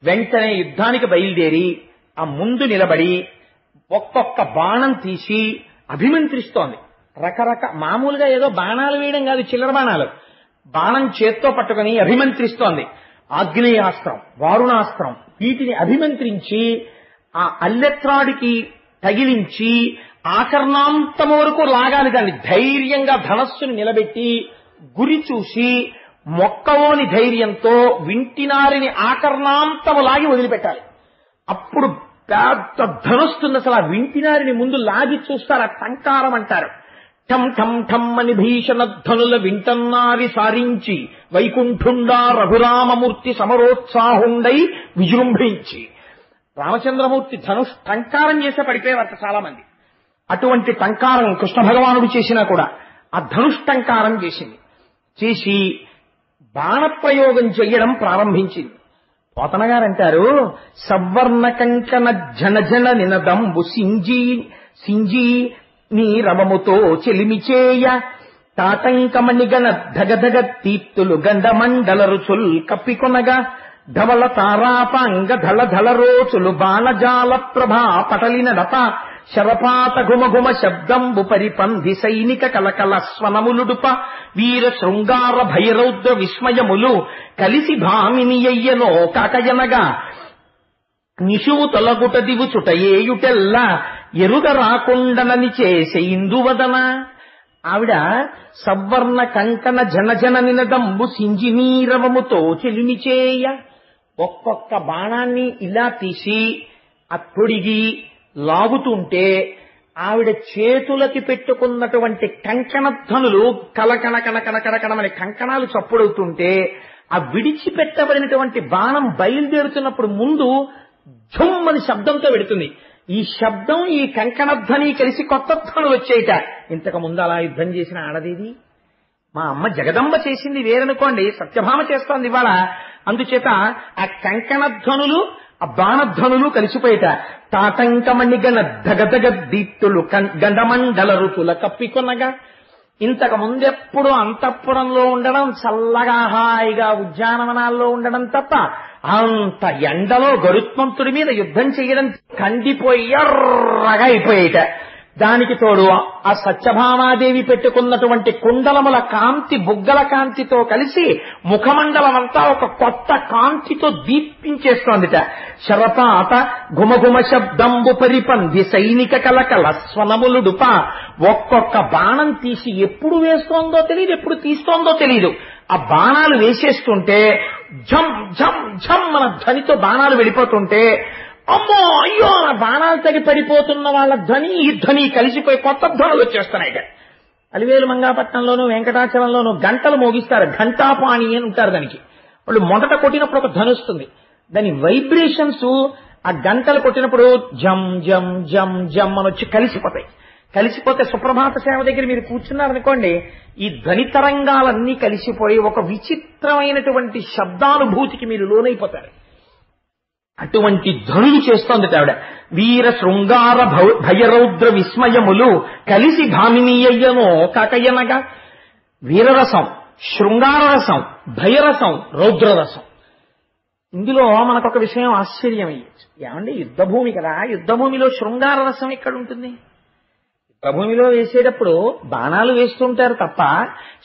వెంటనే యుద్ధానికి బయలుదేరి ఆ ముందు నిలబడి ఒక్కొక్క బాణం తీసి అభిమంత్రిస్తోంది. మామూలుగా ఏదో బాణాలు వేయడం కాదు, చిల్లర బాణాలు. బాణం చేత్తో పట్టుకుని అభిమంత్రిస్తోంది. ఆగ్నేయాస్త్రం, వారుణాస్త్రం, వీటిని అభిమంత్రించి ఆ అల్లెత్రాడికి తగిలించి ఆకర్ణాంతము వరకు లాగాలి. దాన్ని ధైర్యంగా ధనస్సును నిలబెట్టి గురి చూసి మొక్కవోని ధైర్యంతో వింటినారిని ఆకర్ణాంతము లాగి వదిలిపెట్టాలి. అప్పుడు పెద్ద ధనుస్తుంది. అసలు ఆ వింటినారిని ముందు లాగి చూస్తారు. ఆ టంకారం అంటారు. ఠం ఠం ఠం అని భీషణ ధనుల వింటన్నారి సారించి వైకుంఠుండా రఘురామమూర్తి సమరోత్సాహుండై విజృంభించి. రామచంద్రమూర్తి ధనుష్ టంకారం చేసే పడిపోయేవారు చాలా మంది. అటువంటి టంకారం కృష్ణ భగవానుడు చేసినా కూడా ఆ ధనుష్ టంకారం చేసి బాణప్రయోగం చెయ్యడం ప్రారంభించింది. పోతన గారంటారు, సవర్ణ కంకణ జనజన నినదంబు సింజీ నీ రవముతో చెలిమిచేయ తాటంకమణిగణ ధగధగ తీత్తులు గండమండల రుచుల్ కప్పికొనగా ధవల తారాపాంగ ధల ధల రోచులు బాణజాల ప్రభా పటలిన నత శరపాత ఘుమఘుమ శబ్దంబు పరిపంధి సైనిక కలకల స్వనములుడుప వీర శృంగార భైరౌద్ర విస్మయములు కలిసి భామినియ్యనో కాకయనగా నిషువు తొలగుట దివుచుట ఏయుటెల్ల ఎరుగ రాకుండనని చేసే ఇందువదన. ఆవిడ సవర్ణ కంకణ జనజన నినదంబు సింజినీరవముతో చెలిమిచేయ ఒక్కొక్క బాణాన్ని ఇలా తీసి అత్తొడిగి లాగుతుంటే ఆవిడ చేతులకి పెట్టుకున్నటువంటి కంకణధ్వనులు కలకణ కనకనకనకనమని కంకణాలు చప్పుడవుతుంటే ఆ విడిచిపెట్టబడినటువంటి బాణం బయలుదేరుతున్నప్పుడు ముందు ఝుమ్మని శబ్దంతో పెడుతుంది. ఈ శబ్దం ఈ కంకణధ్వని కలిసి కొత్త ధ్వనులు వచ్చేయట. ఇంతకు ముందు అలా యుద్ధం చేసిన ఆడదేది మా అమ్మ జగదంబ చేసింది వేరనుకోండి, సత్యభామ చేస్తోంది ఇవాళ. అందుచేత ఆ కంకణధ్వనులు ఆ బాణధ్వనులు కలిసిపోయేట. తాటంకమణిగణ ధగధగ దీప్తులు గండమండల రుచుల కప్పికొనగా. ఇంతకు ముందెప్పుడు అంతఃపురంలో ఉండడం, చల్లగా హాయిగా ఉద్యానవనాల్లో ఉండడం తప్ప అంత ఎండలో గరుత్మంతుడి మీద యుద్ధం చేయడం కందిపోయి ఎర్రగా అయిపోయేట. దానికి తోడు ఆ సత్యభామాదేవి పెట్టుకున్నటువంటి కుండలముల కాంతి బుగ్గల కాంతితో కలిసి ముఖమండలం అంతా ఒక కొత్త కాంతితో దీప్తించేస్తోందిట. శరపాత ఘుమఘుమ శబ్దంబు పరిపంధి సైనిక కలకల స్వనములుడుప. ఒక్కొక్క బాణం తీసి ఎప్పుడు వేస్తోందో తెలియదు, ఎప్పుడు తీస్తోందో తెలియదు. ఆ బాణాలు వేసేస్తుంటే ఝం ఝం ఝం మన ధ్వనితో బాణాలు వెళ్ళిపోతుంటే అమ్మో అయ్యో ఆ బాణాలు తగి పడిపోతున్న వాళ్ళ ధ్వని ఈ ధ్వని కలిసిపోయి కొత్త ధ్వనులు వచ్చేస్తున్నాయి. అలివేలు మంగాపట్నంలోనూ వెంకటాచలంలోనూ గంటలు మోగిస్తారు, ఘంటాపాణి అని ఉంటారు. దానికి వాళ్ళు మొదట కొట్టినప్పుడు ఒక ధ్వని వస్తుంది. దాని వైబ్రేషన్స్ ఆ గంటలు కొట్టినప్పుడు జం జం జం జం అని వచ్చి కలిసిపోతే సుప్రభాత సేవ దగ్గర మీరు కూర్చున్నారనుకోండి, ఈ ధ్వని తరంగాలన్నీ కలిసిపోయి ఒక విచిత్రమైనటువంటి శబ్దానుభూతికి మీరు లోనైపోతారు. అటువంటి ధ్వనులు చేస్తోంది ఆవిడ. వీర శృంగార భయరౌద్ర విస్మయములు కలిసి భామినీయనో కాకయ్యనగా. వీరరసం, శృంగారరసం, భయరసం, రౌద్రరసం. ఇందులో మనకొక విషయం ఆశ్చర్యమయ్యచ్చు. ఏమండి యుద్ధభూమి కదా, యుద్ధభూమిలో శృంగార రసం ఎక్కడ ఉంటుంది? యుద్ధభూమిలో వేసేటప్పుడు బాణాలు వేస్తుంటారు తప్ప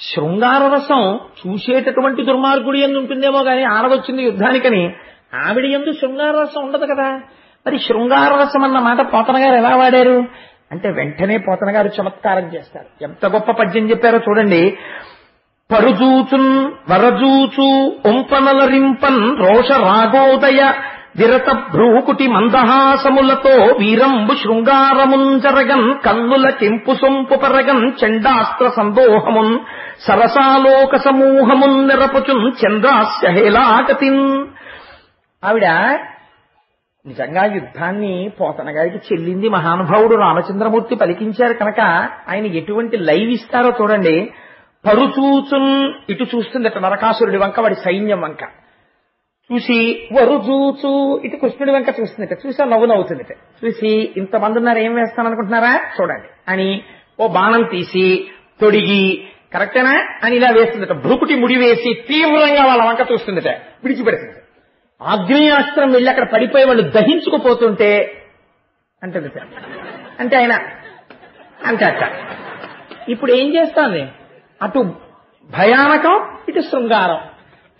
శృంగార రసం చూసేటటువంటి దుర్మార్గుడి యందు ఉంటుందేమో గాని ఆడవచ్చింది యుద్ధానికని ఆవిడ యందు శృంగార రసం ఉండదు కదా. మరి శృంగార రసం అన్న మాట పోతన గారు ఎలా వాడారు అంటే వెంటనే పోతన గారు చమత్కారం చేస్తారు. ఎంత గొప్ప పద్యం చెప్పారో చూడండి. పరుజూచున్ వరజూచు ఒంపనలరింపన్ రోష రాగోదయ విరత భ్రూకుటి మందహాసములతో వీరంబు శృంగారముంజరగన్ కన్నుల కెంపు సొంపు పరగన్ చండాస్త్ర సందోహమున్ సరసాలోక సమూహమున్ నెరపుచున్ చంద్రాస్య హేలాగతిన్. ఆవిడ నిజంగా యుద్ధాన్ని పోతన గారికి చెల్లింది మహానుభావుడు రామచంద్రమూర్తి పలికించారు కనుక ఆయన ఎటువంటి లైవ్ ఇస్తారో చూడండి. పరుచూచున్ ఇటు చూస్తుంది అటు నరకాసురుడి వంక, వాడి సైన్యం వంక చూసి, వరుజూచు ఇటు కృష్ణుడి వంక చూస్తుంది, చూసా నవ్వు నవ్వుతుంది. చూసి ఇంతమంది ఉన్నారు ఏం వేస్తాననుకుంటున్నారా చూడండి అని ఓ బాణం తీసి తొడిగి కరెక్టేనా అని ఇలా వేస్తుందట. భ్రుకుటి ముడి వేసి తీవ్రంగా వాళ్ళ వంక చూస్తుందట, విడిచిపెడుతుంది. ఆగ్నేయాస్త్రం వెళ్ళి అక్కడ పడిపోయి వాళ్ళు దహించుకుపోతుంటే అంటది అంటే ఆయన అంటే అట్ట. ఇప్పుడు ఏం చేస్తాంది? అటు భయానకం, ఇటు శృంగారం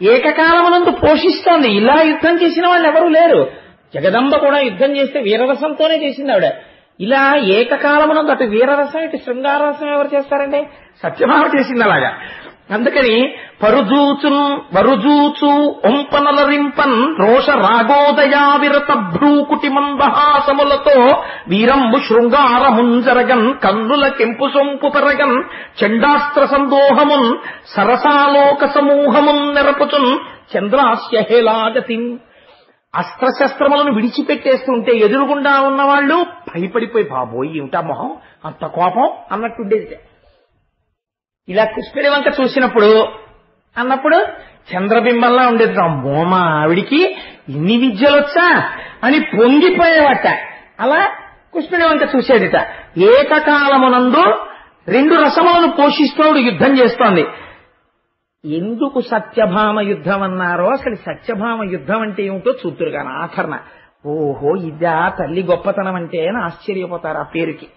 ఏకకాలమునందు పోషిస్తోంది. ఇలా యుద్ధం చేసిన వాళ్ళు ఎవరూ లేరు. జగదంబ కూడా యుద్ధం చేస్తే వీరరసంతోనే చేసింది ఆవిడ. ఇలా ఏకకాలమునందు అటు వీరరసం, ఇటు శృంగారరసం ఎవరు చేస్తారండి? సత్యభామ చేసింది అలాగా. అందుకని వరుజూచు ఒంపనలరింపన్ రోష రాగోదయా విరత భ్రూకుటి మందహాసములతో వీరంబు శృంగారముంజరగన్ కన్నుల కెంపు సొంపు పెరగన్ చండాస్త్ర సందోహమున్ సరసాలోక సమూహమున్ నెరపుచున్ చంద్రాస్య హేలాగతిన్. అస్త్రశస్త్రములను విడిచిపెట్టేస్తుంటే ఎదురుగుండా ఉన్నవాళ్లు భయపడిపోయి బాబోయ్ ఏమిటా మొహం అంత కోపం అన్నట్టుండేది. ఇలా కృష్ణుడి వంక చూసినప్పుడు అన్నప్పుడు చంద్రబింబంలా ఉండేది. అమ్మో మా ఆవిడికి ఇన్ని విద్యలొచ్చా అని పొంగిపోయేవట. అలా కృష్ణుడి వంక చూసేదిట. ఏకకాలమునందు రెండు రసములను పోషిస్తూ యుద్ధం చేస్తోంది. ఎందుకు సత్యభామ యుద్ధం అన్నారో, అసలు సత్యభామ యుద్ధం అంటే ఏమిటో చూతురు కానీ ఆఖరణ ఓహో ఇదా తల్లి గొప్పతనం అంటే అని ఆశ్చర్యపోతారు ఆ పేరుకి.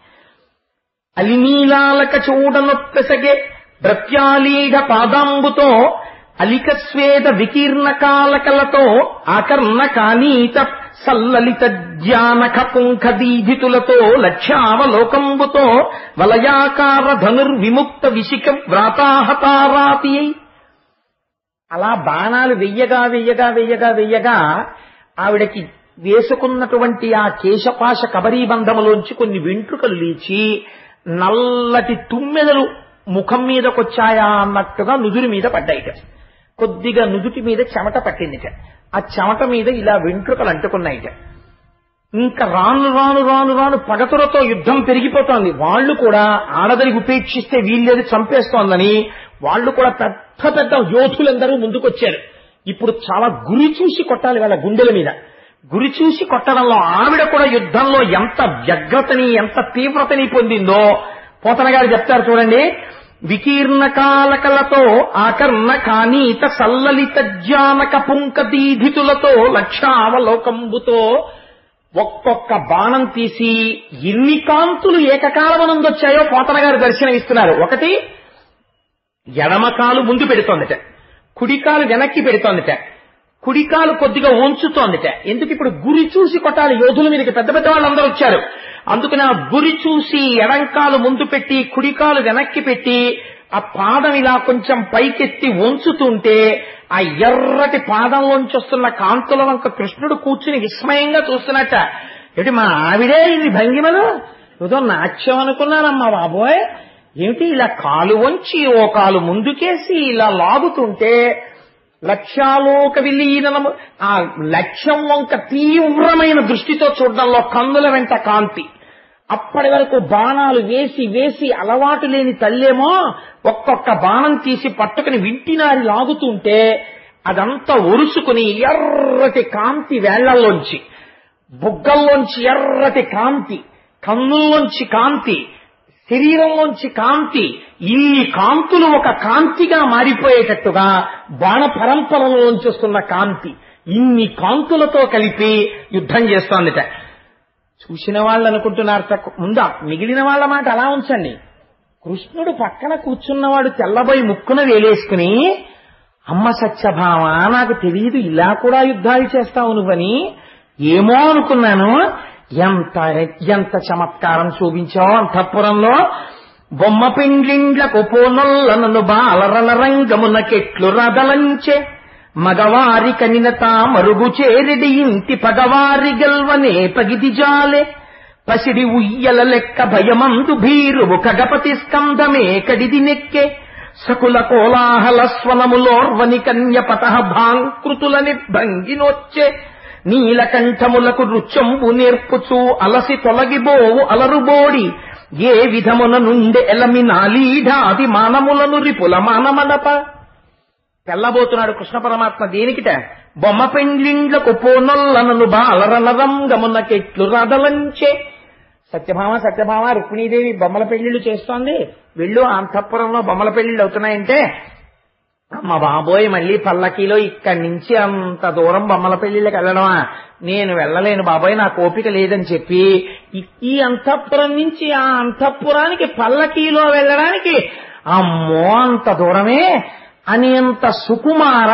అలినీలాలక చూడనొప్పెసగే భృత్యాలీఢ పాదాంబుతో అలిక స్వేద వికీర్ణ కాలకలతో ఆకర్ణ కానీత సల్లలిత జ్ఞానక పుంఖదీధితులతో లక్ష్యావలోకంబుతో వలయాకార ధనుర్విముక్త విశిక వ్రాతాహతారాతి. అలా బాణాలు వెయ్యగా వెయ్యగా వెయ్యగా వెయ్యగా ఆవిడకి వేసుకున్నటువంటి ఆ కేశపాశ కబరీబంధములోంచి కొన్ని వెంట్రుకలు లేచి నల్లటి తుమ్మెదలు ముఖం మీదకొచ్చాయా అన్నట్టుగా నుదురు మీద పడ్డాయిట. కొద్దిగా నుదుటి మీద చెమట పట్టిందిట. ఆ చెమట మీద ఇలా వెంట్రుకలు అంటుకున్నాయిట. ఇంకా రాను రాను రాను రాను పగతులతో యుద్ధం పెరిగిపోతోంది. వాళ్లు కూడా ఆడదరికి ఉపేక్షిస్తే వీళ్ళేది చంపేస్తోందని వాళ్ళు కూడా పెద్ద పెద్ద యోధులందరూ ముందుకొచ్చారు. ఇప్పుడు చాలా గురి చూసి కొట్టాలి వాళ్ళ గుండెల మీద. గురి చూసి కొట్టడంలో ఆవిడ కూడా యుద్ధంలో ఎంత వ్యగ్రతని ఎంత తీవ్రతని పొందిందో పోతన గారు చెప్తారు చూడండి. వికీర్ణ కాలకలతో ఆకర్ణ కానీత సల్లలిత జ్ఞానక పుంకదీధితులతో లక్ష్యావలోకంబుతో ఒక్కొక్క బాణం తీసి ఎన్ని కాంతులు ఏకకాలమనందొచ్చాయో పోతన గారు దర్శనమిస్తున్నారు. ఒకటి ఎడమకాలు ముందు పెడుతోందిట, కుడికాలు వెనక్కి పెడుతోందిట, కుడికాలు కొద్దిగా ఉంచుతోందిట. ఎందుకు? ఇప్పుడు గురి చూసి కొట్టాలి యోధుల మీదకి. పెద్ద పెద్ద వాళ్ళందరూ వచ్చారు. అందుకని ఆ గురి చూసి ఎడంకాలు ముందు పెట్టి కుడికాలు వెనక్కి పెట్టి ఆ పాదం ఇలా కొంచెం పైకెత్తి ఉంచుతుంటే ఆ ఎర్రటి పాదంలోంచి వస్తున్న కాంతుల వంక కృష్ణుడు కూర్చుని విస్మయంగా చూస్తున్నట్ట. ఏమిటి మా ఆవిడే ఇది భంగిమలు? ఏదో నాట్యం అనుకున్నానమ్మా బాబోయ్. ఏమిటి ఇలా కాలు వంచి ఓ కాలు ముందుకేసి ఇలా లాగుతుంటే లక్ష్యాలోక విలీనము, ఆ లక్ష్యం వంక తీవ్రమైన దృష్టితో చూడడంలో కన్నుల వెంట కాంతి. అప్పటి వరకు బాణాలు వేసి వేసి అలవాటు లేని తల్లేమో ఒక్కొక్క బాణం తీసి పట్టుకుని వింటినారి లాగుతుంటే అదంతా ఒరుసుకుని ఎర్రటి కాంతి వేళ్లలోంచి, బుగ్గల్లోంచి ఎర్రటి కాంతి, కన్నుల్లోంచి కాంతి, శరీరంలోంచి కాంతి, ఇన్ని కాంతులు ఒక కాంతిగా మారిపోయేటట్టుగా బాణ పరంపరలోంచి వస్తున్న కాంతి, ఇన్ని కాంతులతో కలిపి యుద్ధం చేస్తోందిట. చూసిన వాళ్ళు అనుకుంటున్నారు ముందా మిగిలిన వాళ్ళ మాట అలా ఉంచండి. కృష్ణుడు పక్కన కూర్చున్నవాడు తెల్లబోయి ముక్కున వేలేసుకుని అమ్మ సత్యభామ నాకు తెలియదు ఇలా కూడా యుద్ధాలు చేస్తావు నువ్వని, ఏమో అనుకున్నాను. ఎంత ఎంత చమత్కారం చూపించావు అంతఃపురంలో. బొమ్మ పిండ్లిండ్లకు పోనొల్లనను బాలరల రంగమునకెట్లు రదలంచే మగవారి కనినత మరుగు చేరిడి ఇంటి పగవారి గెల్వనే పగిది జాలే పసిడి ఉయ్యల లెక్క భయమందు భీరువు కగపతి స్కంధమే కడిది నెక్కే సకుల కోలాహల స్వనములోర్వని కన్యపత భాంకృతుల నిర్భంగినొచ్చే నీలకంఠములకు రుచంబు నేర్పుచూ అలసి తొలగిబోవు అలరుబోడి ఏ విధమున నుండి ఎలమి నాలీఢాది మానములను రిపుల మానమనప. తెల్లబోతున్నాడు కృష్ణ పరమాత్మ దేనికిట? బొమ్మ పెండ్లిండ్లకు పోనొల్లనను బాలరనరంగమునకెట్లు రదలంచే. సత్యభామ సత్యభామ రుక్మిణీదేవి బొమ్మల పెళ్లిళ్లు చేస్తోంది, వెళ్ళు అంతఃపురంలో బొమ్మల పెళ్లిళ్ళు అవుతున్నాయంటే అమ్మ బాబోయ్ మళ్ళీ పల్లకీలో ఇక్కడి నుంచి అంత దూరం బొమ్మల పెళ్లిళ్ళకి వెళ్ళడమా, నేను వెళ్ళలేను బాబోయ్, నాకు ఓపిక లేదని చెప్పి ఈ అంతఃపురం నుంచి ఆ అంతఃపురానికి పల్లకీలో వెళ్ళడానికి అమ్మో అంత దూరమే అని అంత సుకుమార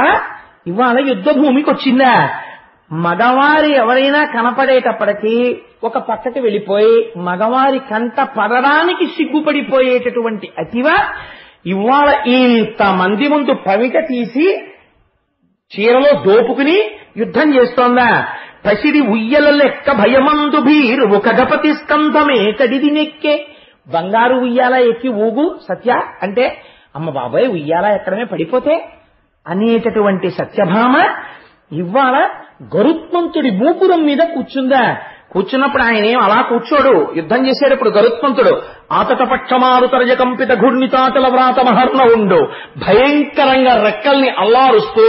ఇవాళ యుద్ధ భూమికి వచ్చిందా? మగవారి ఎవరైనా కనపడేటప్పటికీ ఒక పక్కకి వెళ్ళిపోయి మగవారి కంట పడడానికి సిగ్గుపడిపోయేటటువంటి అతివ ఇవాళ ఇంతమంది ముందు పవిట తీసి చీరలో దోపుకుని యుద్ధం చేస్తోందా? పసిడి ఉయ్యల లెక్క భయమందు భీరు ఒక గపతి స్కంధమే కడిది నెక్కే. బంగారు ఉయ్యాల ఎక్కి ఊగు సత్య అంటే అమ్మ బాబాయ్ ఉయ్యాల ఎక్కడమే పడిపోతే అనేటటువంటి సత్యభామ ఇవాళ గరుత్మంతుడి మూపురం మీద కూర్చుందా? కూర్చున్నప్పుడు ఆయన ఏం అలా కూర్చోడు, యుద్ధం చేసేటప్పుడు గరుత్మంతుడు ఆతట పక్షమారుతరజ కంపిత ఘూర్ణితాచల వ్రాత మహర్ణ ఉండు భయంకరంగా రెక్కల్ని అల్లారుస్తూ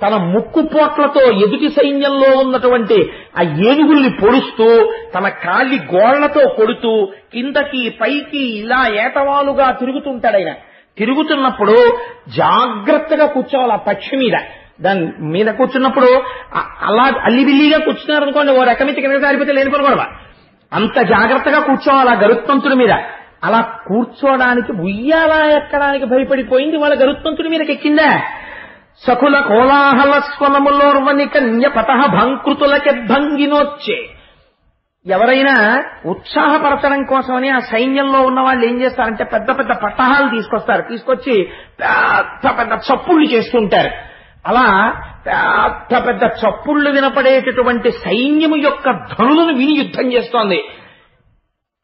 తన ముక్కు పోట్లతో ఎదుటి సైన్యంలో ఉన్నటువంటి ఆ ఏనుగుల్ని పొడుస్తూ తన కాలి గోళ్లతో కొడుతూ కిందకి పైకి ఇలా ఏటవాలుగా తిరుగుతుంటాడు. తిరుగుతున్నప్పుడు జాగ్రత్తగా కూర్చోవాలి ఆ పక్షి మీద. దాని మీద కూర్చున్నప్పుడు అలా అల్లిబిల్లిగా కూర్చున్నారనుకోండి, ఓ రకమితి కింద జారిపోతే లేనిపోను కూడా అంత జాగ్రత్తగా కూర్చోవాలి ఆ గరుత్మంతుడి మీద. అలా కూర్చోడానికి ఉయ్యాలా ఎక్కడానికి భయపడిపోయింది వాళ్ళ గరుత్మంతుడి మీదకి ఎక్కిందా? సకుల కోలాహల స్వనములోర్వని కన్య పతహ భంకృతులకెద్భంగినొచ్చే. ఎవరైనా ఉత్సాహపరచడం కోసమని ఆ సైన్యంలో ఉన్న వాళ్ళు ఏం చేస్తారంటే పెద్ద పెద్ద పట్టహాలు తీసుకొస్తారు, తీసుకొచ్చి పెద్ద పెద్ద చప్పుళ్ళు చేస్తుంటారు. అలా పెద్ద పెద్ద చప్పుళ్ళు వినపడేటటువంటి సైన్యము యొక్క ధనులను విని యుద్ధం చేస్తోంది.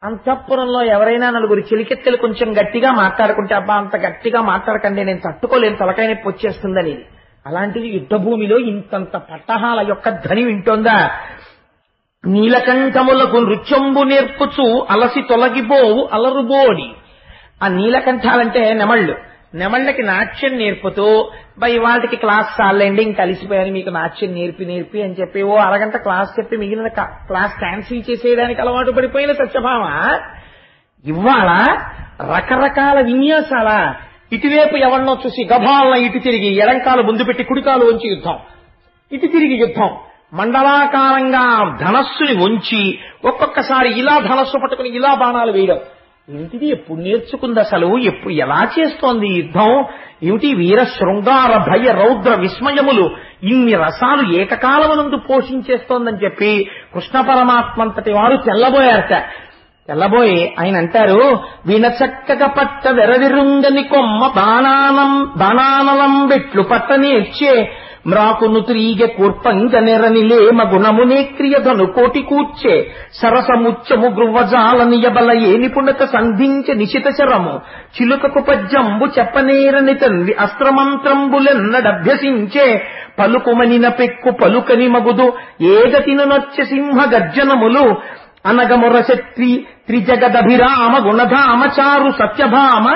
అంతఃపురంలో ఎవరైనా నలుగురు చిలికెత్తెలు కొంచెం గట్టిగా మాట్లాడుకుంటే అబ్బా అంత గట్టిగా మాట్లాడకండి నేను తట్టుకోలేను తలకాయ నొప్పి వచ్చేస్తుందని. అలాంటిది యుద్ధ భూమిలో ఇంతంత పట్టహాల యొక్క ధ్వని వింటోందా? నీలకంఠములకు నృత్యంబు నేర్పుచు అలసి తొలగిపోవు అలరుబోడి. ఆ నీలకంఠాలంటే నెమళ్ళు. నెమళ్ళకి నాట్యం నేర్పుతూ వాటికి క్లాస్ చాలండి ఇంక కలిసిపోయాను మీకు నాట్యం నేర్పి అని చెప్పి ఓ అరగంట క్లాస్ చెప్పి మిగిలిన క్లాస్ క్యాన్సిల్ చేసేయడానికి అలవాటు పడిపోయిన సత్యభామ ఇవాళ రకరకాల విన్యాసాల ఇటువైపు ఎవరినో చూసి గభాలన ఇటు తిరిగి ఎడంకాలు ముందు పెట్టి కుడికాలు వంచి యుద్ధం, ఇటు తిరిగి యుద్ధం, మండలాకారంగా ధనస్సుని వంచి ఒక్కొక్కసారి ఇలా ధనస్సు పట్టుకుని ఇలా బాణాలు వేయడం. ఏమిటిది ఎప్పుడు నేర్చుకుంది అసలు, ఎప్పుడు ఎలా చేస్తోంది యుద్ధం? ఏమిటి వీర శృంగార భయ రౌద్ర విస్మయములు ఇన్ని రసాలు ఏకకాలమునందు పోషించేస్తోందని చెప్పి కృష్ణ పరమాత్మంతటి వారు తెల్లబోయారట. తెల్లబోయి ఆయన అంటారు వీణ చక్కగా పట్ట వెరవిరుంగని కొమ్మ బాణానలం బెట్లు పట్ట నేర్చే మ్రాకును త్రీగ కూర్పంగ నెరనిలేమ గుణమునే క్రియధను కోటి కూర్చే సరసముచ్చము గృవ్వజాల నియబల ఏ నిపుణత సంధించ నిశిత శరము చిలుకకు పద్యంబు చెప్పనేరని తండ్రి అస్త్రమంత్రంబులెన్నడభ్యసించే పలుకుమనిన పెక్కు పలుకని మగుదు ఏగతిన నొచ్చ సింహ గర్జనములు అనగముర శత్రి త్రిజగదభిరామ గుణధామ చారు సత్యభామ.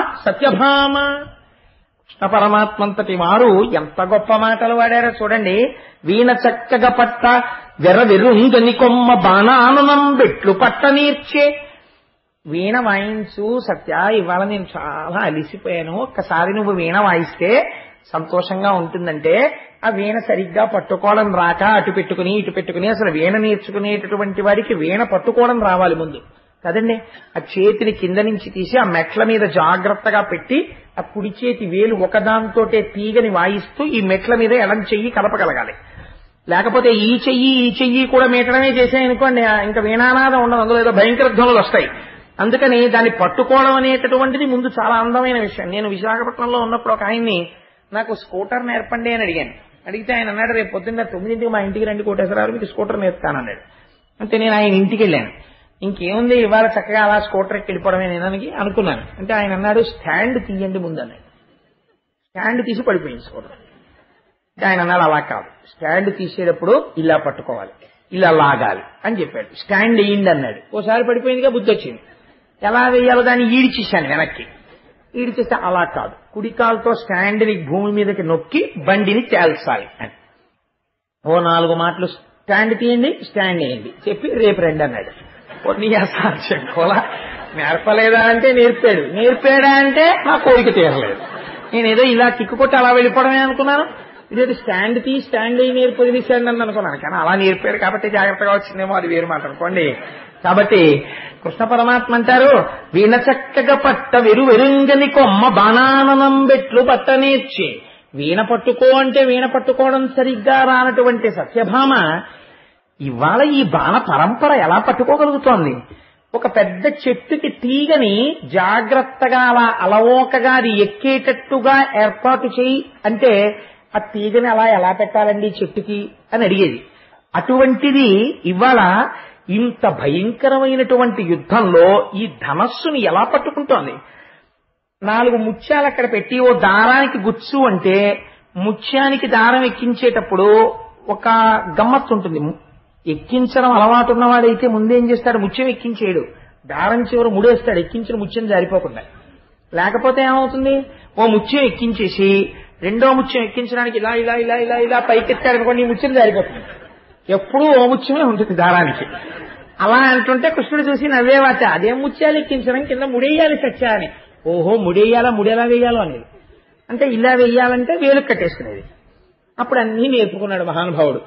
కృష్ణ పరమాత్మంతటి వారు ఎంత గొప్ప మాటలు వాడారో చూడండి. వీణ చక్కగా పట్ట వెరవెరుంగని కొమ్మ బాణాననం బెట్లు పట్ట నేర్చే. వీణ వాయించు సత్య, ఇవాళ నేను చాలా అలిసిపోయాను, ఒక్కసారి నువ్వు వీణ వాయిస్తే సంతోషంగా ఉంటుందంటే ఆ వీణ సరిగ్గా పట్టుకోవడం రాక అటు పెట్టుకుని ఇటు పెట్టుకుని అసలు వీణ నేర్చుకునేటటువంటి వాడికి వీణ పట్టుకోవడం రావాలి ముందు కదండి. ఆ చేతిని కింద నుంచి తీసి ఆ మెట్ల మీద జాగ్రత్తగా పెట్టి ఆ కుడి చేతి వేలు ఒకదాంతోటే తీగని వాయిస్తూ ఈ మెట్ల మీద ఎడం చెయ్యి కలపగలగాలి. లేకపోతే ఈ చెయ్యి కూడా మీటడమే చేసాయనుకోండి ఇంకా వీణానాదం ఉండదు, అందులో ఏదో భయంకర ధ్వనులు వస్తాయి. అందుకని దాన్ని పట్టుకోవడం అనేటటువంటిది ముందు చాలా అందమైన విషయం. నేను విశాఖపట్నంలో ఉన్నప్పుడు ఒక ఆయన్ని నాకు స్కూటర్ నేర్పండి అని అడిగాను. అడిగితే ఆయన అన్నాడు రేపు పొద్దున్న 9 మా ఇంటికి రండి కోటేశ్వరరావు మీకు స్కూటర్ నేర్పుతానన్నాడు. అంటే నేను ఆయన ఇంటికి వెళ్ళాను. ఇంకేముంది ఇవాళ చక్కగా అలా స్కూటర్ ఎక్కి వెళ్ళిపోవడమే నేనని అనుకున్నాను. అంటే ఆయన అన్నాడు స్టాండ్ తీయండి ముందు అన్నాడు. స్టాండ్ తీసి పడిపోయింది స్కూటర్. అంటే ఆయన అన్నాడు అలా కాదు, స్టాండ్ తీసేటప్పుడు ఇలా పట్టుకోవాలి, ఇలా లాగాలి అని చెప్పాడు. స్టాండ్ వేయండి అన్నాడు. ఓసారి పడిపోయిందిగా బుద్ధి వచ్చింది. ఎలా వేయాలో దాన్ని ఈడ్చేశాను వెనక్కి. ఈడ్చేస్తే అలా కాదు, కుడికాలతో స్టాండ్ని భూమి మీదకి నొక్కి బండిని తేల్చాలి అని ఓ 4 మాటలు స్టాండ్ తీయండి స్టాండ్ వేయండి చెప్పి రేపు రండి అన్నాడు. నీ అసాధ్యం కూడా నేర్పలేదా అంటే నేర్పాడా అంటే నా కోరిక తీరలేదు. నేనేదో ఇలా కిక్కు కొట్టి అలా వెళ్ళిపోవడమే అనుకున్నాను. ఇదేదో స్టాండ్ అయ్యి నేర్పు వదిలేశాడు అని అనుకున్నాను. కానీ అలా నేర్పారు కాబట్టి జాగ్రత్తగా వచ్చిందేమో, అది వేరు మాట అనుకోండి. కాబట్టి కృష్ణ పరమాత్మ అంటారు, వీణ చక్కగా పట్ట వెరుంగని కొమ్మ బాణాననం బెట్లు పట్ట నేర్చి. వీణ పట్టుకో అంటే వీణ పట్టుకోవడం సరిగ్గా రానటువంటి సత్యభామ ఇవాళ ఈ బాణ పరంపర ఎలా పట్టుకోగలుగుతోంది? ఒక పెద్ద చెట్టుకి తీగని జాగ్రత్తగా అలా అలవోకగా అది ఎక్కేటట్టుగా ఏర్పాటు చేయి అంటే ఆ తీగని అలా ఎలా పెట్టాలండి చెట్టుకి అని అడిగేది. అటువంటిది ఇవాళ ఇంత భయంకరమైనటువంటి యుద్ధంలో ఈ ధనస్సుని ఎలా పట్టుకుంటోంది? 4 ముత్యాలు అక్కడ పెట్టి ఓ దారానికి గుచ్చు అంటే ముత్యానికి దారం ఎక్కించేటప్పుడు ఒక గమ్మత్తు ఉంటుంది. ఎక్కించడం అలవాటు ఉన్నవాడైతే ముందేం చేస్తాడు, ముత్యం ఎక్కించేయడు, దారం చివర ముడేస్తాడు ఎక్కించిన ముత్యం జారిపోకుండా. లేకపోతే ఏమవుతుంది, ఓ ముత్యం ఎక్కించేసి రెండో ముత్యం ఎక్కించడానికి ఇలా ఇలా ఇలా ఇలా ఇలా పైకెత్తాడు అనుకోండి, ఈ ముత్యం జారిపోతుంది. ఎప్పుడూ ఓ ముత్యమే ఉంటుంది దారానికి. అలా అంటుంటే కృష్ణుడు చూసి నవ్వేవాచ, అదేం ముత్యాలు ఎక్కించడం, కింద ముడేయాలి సత్యా అని. ఓహో ముడేయాలా, ముడేలా వేయాలో అనేది. అంటే ఇలా వేయాలంటే వేలు కట్టేసుకునేది. అప్పుడు అన్నీ నేర్పుకున్నాడు మహానుభావుడు.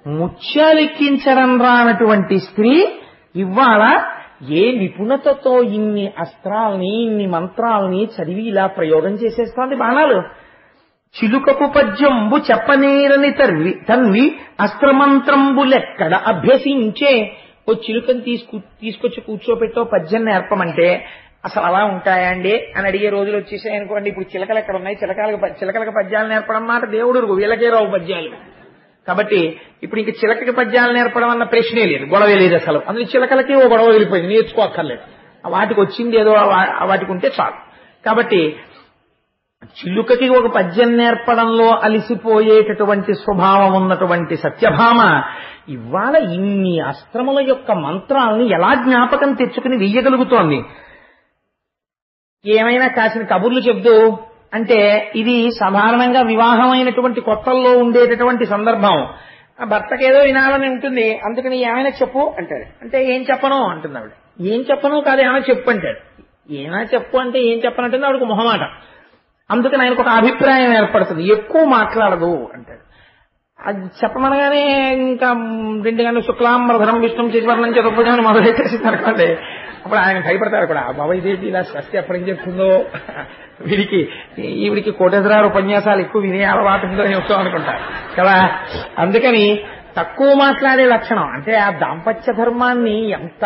ముత్యాలు ఎక్కించడం రానటువంటి స్త్రీ ఇవాళ ఏ నిపుణతతో ఇన్ని అస్త్రాలని ఇన్ని మంత్రాలని చదివి ఇలా ప్రయోగం చేసేస్తోంది బాణాలు. చిలుకపు పద్యంబు చెప్పనేరని తన్వి అస్త్రమంత్రంబులెక్కడ అభ్యసించే. ఓ చిలుకని తీసుకొచ్చి కూర్చోపెట్టో పద్యం నేర్పమంటే అసలు అలా ఉంటాయా అండి అని అడిగే రోజులు వచ్చేసాయి అనుకోండి. ఇప్పుడు చిలకలు ఎక్కడ ఉన్నాయి, చిలకలకు పద్యాలు నేర్పడం మాట దేవుడు వీళ్ళకే రావు పద్యాలు. కాబట్టి ఇప్పుడు ఇంక చిలకకి పద్యాలు నేర్పడం అన్న ప్రశ్నే లేదు, గొడవ లేదు అసలు. అందులో చిలకలకి ఓ గొడవ వెళ్ళిపోయింది, నేర్చుకోక్కర్లేదు. వాటికి వచ్చింది ఏదో వాటికి ఉంటే చాలు. కాబట్టి చిలుకకి ఒక పద్యం నేర్పడంలో అలిసిపోయేటటువంటి స్వభావం ఉన్నటువంటి సత్యభామ ఇవాళ ఇన్ని అస్త్రముల యొక్క మంత్రాలను ఎలా జ్ఞాపకం తెచ్చుకుని వెయ్యగలుగుతోంది? ఏమైనా కాసిన కబుర్లు చెప్తూ అంటే ఇది సాధారణంగా వివాహమైనటువంటి కొత్తల్లో ఉండేటటువంటి సందర్భం. భర్తకేదో వినాలని ఉంటుంది, అందుకని ఏమైనా చెప్పు అంటాడు. అంటే ఏం చెప్పను అంటుంది ఆవిడ. ఏం చెప్పను కాదు, ఏమైనా చెప్పు అంటాడు. ఏమైనా చెప్పు అంటే ఏం చెప్పనంటుంది ఆవిడకు మొహమాట. అందుకని ఆయనకు ఒక అభిప్రాయం ఏర్పడుతుంది, ఎక్కువ మాట్లాడదు అంటాడు. అది చెప్పమనగానే ఇంకా 2 గంటలు శుక్లాంబరధరం విష్ణుం శశివర్ణం చతుర్భుజం మొదలెట్టేసి అనుకోండి. అప్పుడు ఆయన భయపడతారు కూడా, బాబా ఇదేంటి ఇలా స్వస్తి ఎప్పటికి చెప్తుందో, ఈవిడికి కోటేశ్వరారు ఉపన్యాసాలు ఎక్కువ వినే అలవాటు ఉందో చెప్తాం అనుకుంటారు కదా. అందుకని తక్కువ మాట్లాడే లక్షణం అంటే ఆ దాంపత్య ధర్మాన్ని ఎంత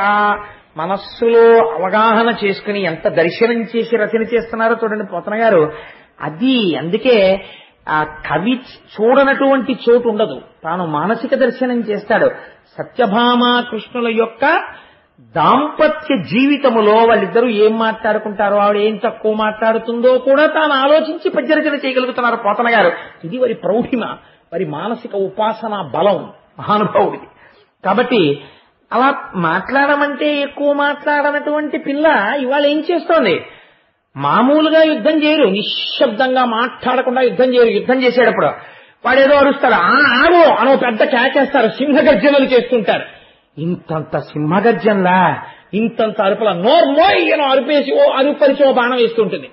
మనస్సులో అవగాహన చేసుకుని ఎంత దర్శనం చేసి రచన చేస్తున్నారో చూడండి పోతన గారు. అది అందుకే ఆ కవి చూడనటువంటి చోటు ఉండదు, తాను మానసిక దర్శనం చేస్తాడు. సత్యభామ కృష్ణుల యొక్క దాంపత్య జీవితములో వాళ్ళిద్దరూ ఏం మాట్లాడుకుంటారో, ఆవిడ ఏం తక్కువ మాట్లాడుతుందో కూడా తాను ఆలోచించి పద్యరచన చేయగలుగుతున్నారు పోతన గారు. ఇది వారి ప్రౌఢిమ, వారి మానసిక ఉపాసన బలం మహానుభావుడికి. కాబట్టి అలా మాట్లాడమంటే ఎక్కువ మాట్లాడనటువంటి పిల్ల ఇవాళ ఏం చేస్తోంది? మామూలుగా యుద్ధం చేయరు, నిశ్శబ్దంగా మాట్లాడకుండా యుద్ధం చేయరు. యుద్ధం చేసేటప్పుడు వాడేదో అరుస్తాడు, ఆగో అనో పెద్ద కేకేస్తారు, సింహగర్జనలు చేస్తుంటారు. ఇంతంత సింహగర్జనలా, ఇంతంత అరుపుల నోర్మోయ్ అని అరుపేసి ఓ అరుపరిచి ఓ బాణం వేస్తుంటుంది.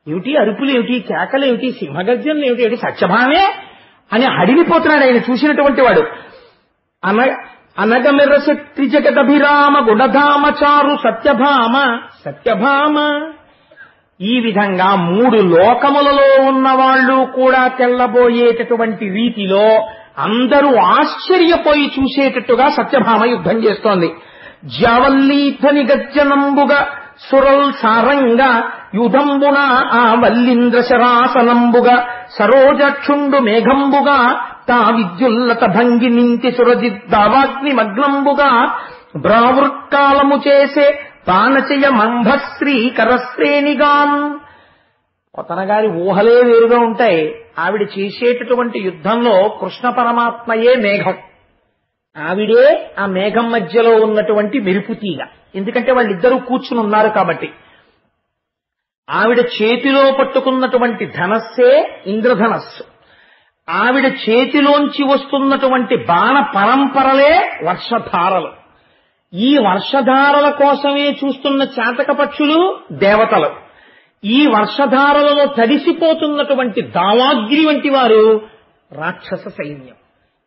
ఏమిటి అరుపులు ఏమిటి, కేకలు ఏమిటి, సింహగర్జనలు ఏమిటి, ఏమిటి సత్యభామే అని అడిగిపోతున్నాడు ఆయన చూసినటువంటి వాడు. అనగమెర్రస త్రిజగదభిరామ గుణధామచారు సత్యభామ సత్యభామ. ఈ విధంగా 3 లోకములలో ఉన్నవాళ్లు కూడా తెల్లబోయేటటువంటి రీతిలో అందరూ ఆశ్చర్యపోయి చూసేటట్టుగా సత్యభామ యుద్ధం చేస్తోంది. జావల్లీధ్వని గర్జనంబుగా సురల్ సారంగా యుధంబున ఆ వల్లింద్ర శరాసనంబుగా సరోజక్షుండు మేఘంబుగా తా విద్యుల్లత భంగి నింతి సురజిద్దావాగ్ని మగ్నంబుగా బ్రావృత్కాలము చేసే పానచయ మంభశ్రీ కరశ్రేణిగాం. పోతన గారి ఊహలే వేరుగా ఉంటాయి. ఆవిడ చేసేటటువంటి యుద్ధంలో కృష్ణ పరమాత్మయే మేఘం, ఆవిడే ఆ మేఘం మధ్యలో ఉన్నటువంటి మెరుపుతీగ. ఎందుకంటే వాళ్ళిద్దరూ కూర్చుని ఉన్నారు కాబట్టి. ఆవిడ చేతిలో పట్టుకున్నటువంటి ధనస్సే ఇంద్రధనస్సు, ఆవిడ చేతిలోంచి వస్తున్నటువంటి బాణ పరంపరలే వర్షధారలు. ఈ వర్షధారల కోసమే చూస్తున్న చాతక పక్షులు దేవతలు. ఈ వర్షధారలలో తడిసిపోతున్నటువంటి దావాగ్ని వంటి వారు రాక్షస సైన్యం.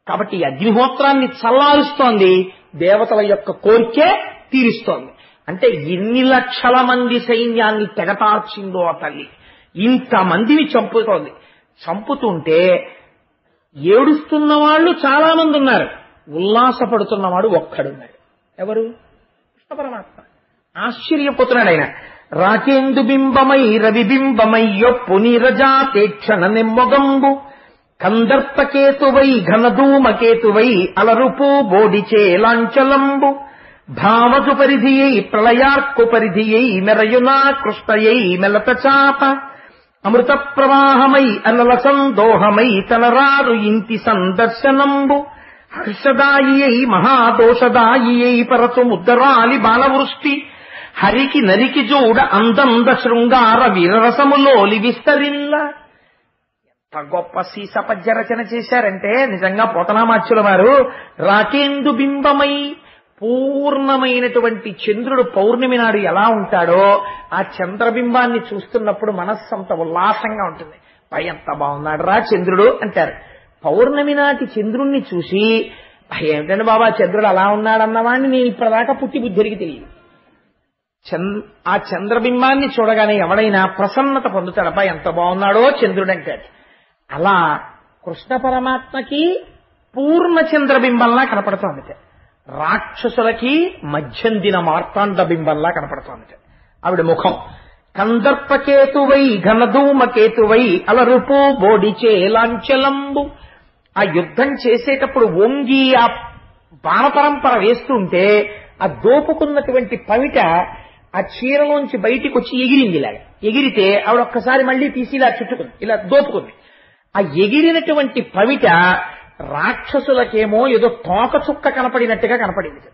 కాబట్టి ఈ అగ్నిహోత్రాన్ని చల్లారుస్తోంది, దేవతల యొక్క కోరికే తీరుస్తోంది. అంటే ఎన్ని లక్షల మంది సైన్యాన్ని తెగటార్చిందో ఆ తల్లి. ఇంతమందిని చంపుతోంది. చంపుతుంటే ఏడుస్తున్న వాళ్ళు చాలా మంది ఉన్నారు, ఉల్లాసపడుతున్నవాడు ఒక్కడున్నాడు. ఎవరు? కృష్ణ పరమాత్మ. ఆశ్చర్యపోతున్నాడు ఆయన. రాకేందు బింబమై రవిబింబమయ్యొప్పు నీరజాతేక్షణ నెమ్మొగంబు కందర్పకేతువై ఘనధూమకేతువై అలరుపు బోడిచే లాంచలంబు భావజు పరిధియై ప్రళయార్కు పరిధియై మెరయునా కృష్ణయై మెలత చాప అమృత ప్రవాహమై అనల సందోహమై తనరారు ఇంటి సందర్శనంబు హర్షదాయి మహాదోషదాయి పరచు ముద్దరాలి బాలవృష్టి హరికి నరికి జూడ అందంద శృంగార వీరరసములోలి విస్తరిల్ల. ఎంత గొప్ప సీసపద్య రచన చేశారంటే నిజంగా పోతనామాచ్యుల వారు. రాకేందు బింబమై, పూర్ణమైనటువంటి చంద్రుడు పౌర్ణమి నాడు ఎలా ఉంటాడో ఆ చంద్రబింబాన్ని చూస్తున్నప్పుడు మనస్సు అంత ఉల్లాసంగా ఉంటుంది. ఎంత బాగున్నాడు రా చంద్రుడు అంటారు. పౌర్ణమి నాటి చంద్రుణ్ణి చూసి ఏమిటండి బాబా చంద్రుడు అలా ఉన్నాడన్నవాడిని నేను ఇప్పటిదాకా పుట్టి బుద్ధిరికి తెలియదు. ఆ చంద్రబింబాన్ని చూడగానే ఎవడైనా ప్రసన్నత పొందుతాడబ్బా ఎంత బాగున్నాడో చంద్రుడు అంటాడు. అలా కృష్ణ పరమాత్మకి పూర్ణ చంద్రబింబంలా కనపడుతోంది. రాక్షసులకి మధ్యందిన మార్తాండ బింబంలా కనపడుతోంది ఆవిడ ముఖం. కందర్పకేతువై ఘనధూమకేతువై అలరుపు బోడిచే లాంచలంబు. ఆ యుద్ధం చేసేటప్పుడు వంగి ఆ బాణపరంపర వేస్తుంటే ఆ దోపుకున్నటువంటి పవిట ఆ చీరలోంచి బయటికి వచ్చి ఎగిరింది. ఇలాగ ఎగిరితే ఆవిడ ఒక్కసారి మళ్లీ తీసి ఇలా చుట్టుకుంది, ఇలా దోపుకుంది. ఆ ఎగిరినటువంటి పవిట రాక్షసులకేమో ఏదో తోక చుక్క కనపడినట్టుగా కనపడింది.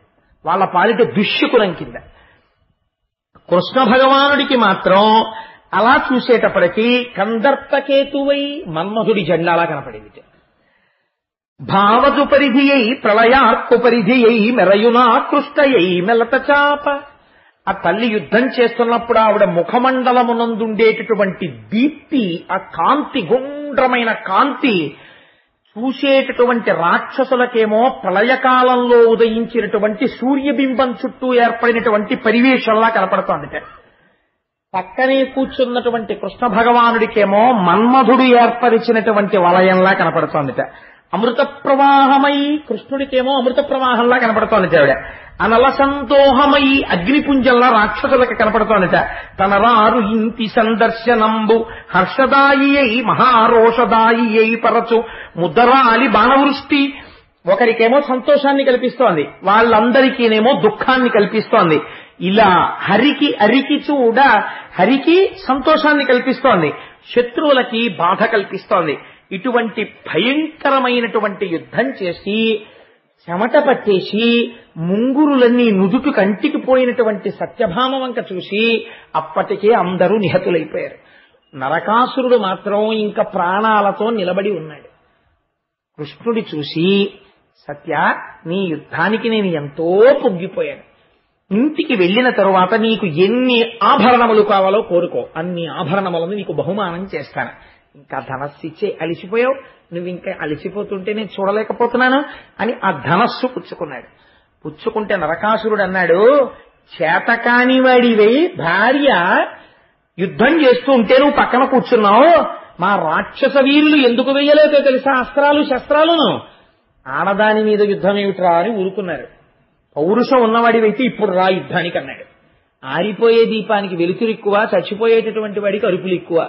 వాళ్ళ పాలిట దుష్యకులం కింద. కృష్ణ భగవానుడికి మాత్రం అలా చూసేటప్పటికీ కందర్పకేతువై మన్మధుడి జెండాలా కనపడింది. భావజు పరిధియై ప్రళయార్కు పరిధియై మెరయునా కృష్ణయై మెలత చాప. ఆ తల్లి యుద్ధం చేస్తున్నప్పుడు ఆవిడ ముఖమండలమునందుండేటటువంటి దీప్తి, ఆ కాంతి, గుండ్రమైన కాంతి చూసేటటువంటి రాక్షసులకేమో ప్రళయకాలంలో ఉదయించినటువంటి సూర్యబింబం చుట్టూ ఏర్పడినటువంటి పరివేశంలా కనపడుతోందిట. పక్కనే కూర్చున్నటువంటి కృష్ణ భగవానుడికేమో మన్మధుడు ఏర్పరిచినటువంటి వలయంలా కనపడుతోందిట. అమృత ప్రవాహమై కృష్ణుడికేమో అమృత ప్రవాహంలా కనపడుతోంది ఆవిడ. అనల సంతోహమై అగ్నిపుంజంలా రాక్షసులకి కనపడుతోందిట. తనరారు ఇంటి సందర్శనంబు హర్షదాయి మహారోషదాయి పరచు ముద్దరాలి బాణవృష్టి. ఒకరికేమో సంతోషాన్ని కల్పిస్తోంది, వాళ్ళందరికీనేమో దుఃఖాన్ని కల్పిస్తోంది. ఇలా అరికి చూడ హరికి సంతోషాన్ని కల్పిస్తోంది, శత్రువులకి బాధ కల్పిస్తోంది. ఇటువంటి భయంకరమైనటువంటి యుద్ధం చేసి చెమట పట్టేసి ముంగురులన్నీ నుదుటు కంటికి పోయినటువంటి సత్యభామ వంక చూసి అప్పటికే అందరూ నిహతులైపోయారు. నరకాసురుడు మాత్రం ఇంకా ప్రాణాలతో నిలబడి ఉన్నాడు. కృష్ణుడి చూసి, సత్య నీ యుద్ధానికి నేను ఎంతో పొంగిపోయాను. ఇంటికి వెళ్లిన తరువాత నీకు ఎన్ని ఆభరణములు కావాలో కోరుకో, అన్ని ఆభరణములను నీకు బహుమానం చేస్తాను. ఇంకా ధనస్సు ఇచ్చే అలిసిపోయావు, నువ్వు ఇంకా అలిసిపోతుంటే నేను చూడలేకపోతున్నాను అని ఆ ధనస్సు పుచ్చుకున్నాడు. పుచ్చుకుంటే నరకాసురుడు అన్నాడు, చేతకాని వాడివై భార్య యుద్ధం చేస్తూ ఉంటే నువ్వు పక్కన కూర్చున్నావు, మా రాక్షస వీరులు ఎందుకు వెయ్యలేదో తెలుసా అస్త్రాలు శస్త్రాలను, ఆడదాని మీద యుద్ధం ఏమిట్రా అని ఊరుకున్నారు. పౌరుషం ఉన్నవాడివైతే ఇప్పుడు రా యుద్ధానికి అన్నాడు. ఆరిపోయే దీపానికి వెలుతురు ఎక్కువ, చచ్చిపోయేటటువంటి వాడికి అరుపులు ఎక్కువ.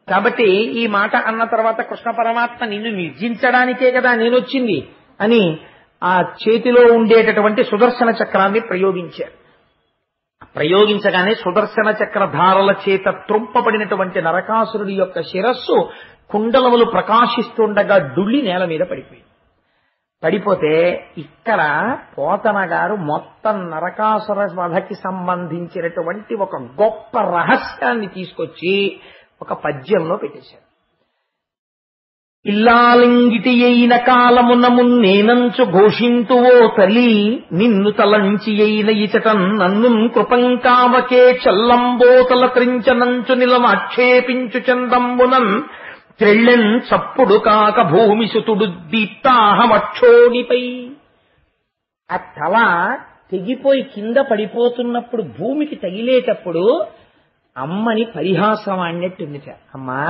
కాబట్టి ఈ మాట అన్న తర్వాత కృష్ణ పరమాత్మ నిన్ను నిర్జించడానికే కదా నేనొచ్చింది అని ఆ చేతిలో ఉండేటటువంటి సుదర్శన చక్రాన్ని ప్రయోగించారు. ప్రయోగించగానే సుదర్శన చక్రధారల చేత త్రొంపబడినటువంటి నరకాసురుడి యొక్క శిరస్సు కుండలములు ప్రకాశిస్తుండగా డుళ్ళి నేల మీద పడిపోయింది. పడిపోతే ఇక్కడ పోతన గారు మొత్తం నరకాసుర వధకి సంబంధించినటువంటి ఒక గొప్ప రహస్యాన్ని తీసుకొచ్చి ఒక పద్యంలో పెట్టేశారు. ఇల్లాలింగిటి అయిన కాలమున మున్నేనంచు ఘోషింతువో తల్లి నిన్ను తలంచి అయిన ఇచటన్ నన్ను కృపంకావకే చల్లంబోతల త్రించనంచు నిలమాక్షేపించు చందంబునన్ త్రెళ్ళెన్ చప్పుడు కాక భూమిసుతుడు దీప్తాహమక్షోణిపై. ఆ తల తెగిపోయి కింద పడిపోతున్నప్పుడు భూమికి తగిలేటప్పుడు అమ్మని పరిహాసం ఆడినట్టుందిట. అమ్మా,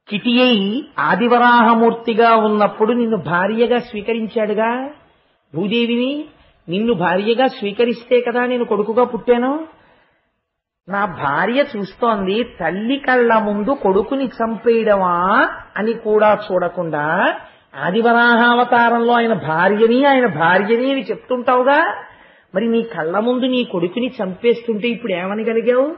కిటి అయి ఆదివరాహమూర్తిగా ఉన్నప్పుడు నిన్ను భార్యగా స్వీకరించాడుగా భూదేవిని. నిన్ను భార్యగా స్వీకరిస్తే కదా నేను కొడుకుగా పుట్టాను. నా భార్య చూస్తోంది, తల్లి కళ్ళ ముందు కొడుకుని చంపేయడమా అని కూడా చూడకుండా ఆదివరాహావతారంలో ఆయన భార్యని అని చెప్తుంటావుగా, మరి నీ కళ్ళ ముందు నీ కొడుకుని చంపేస్తుంటే ఇప్పుడు ఏమనగలిగావు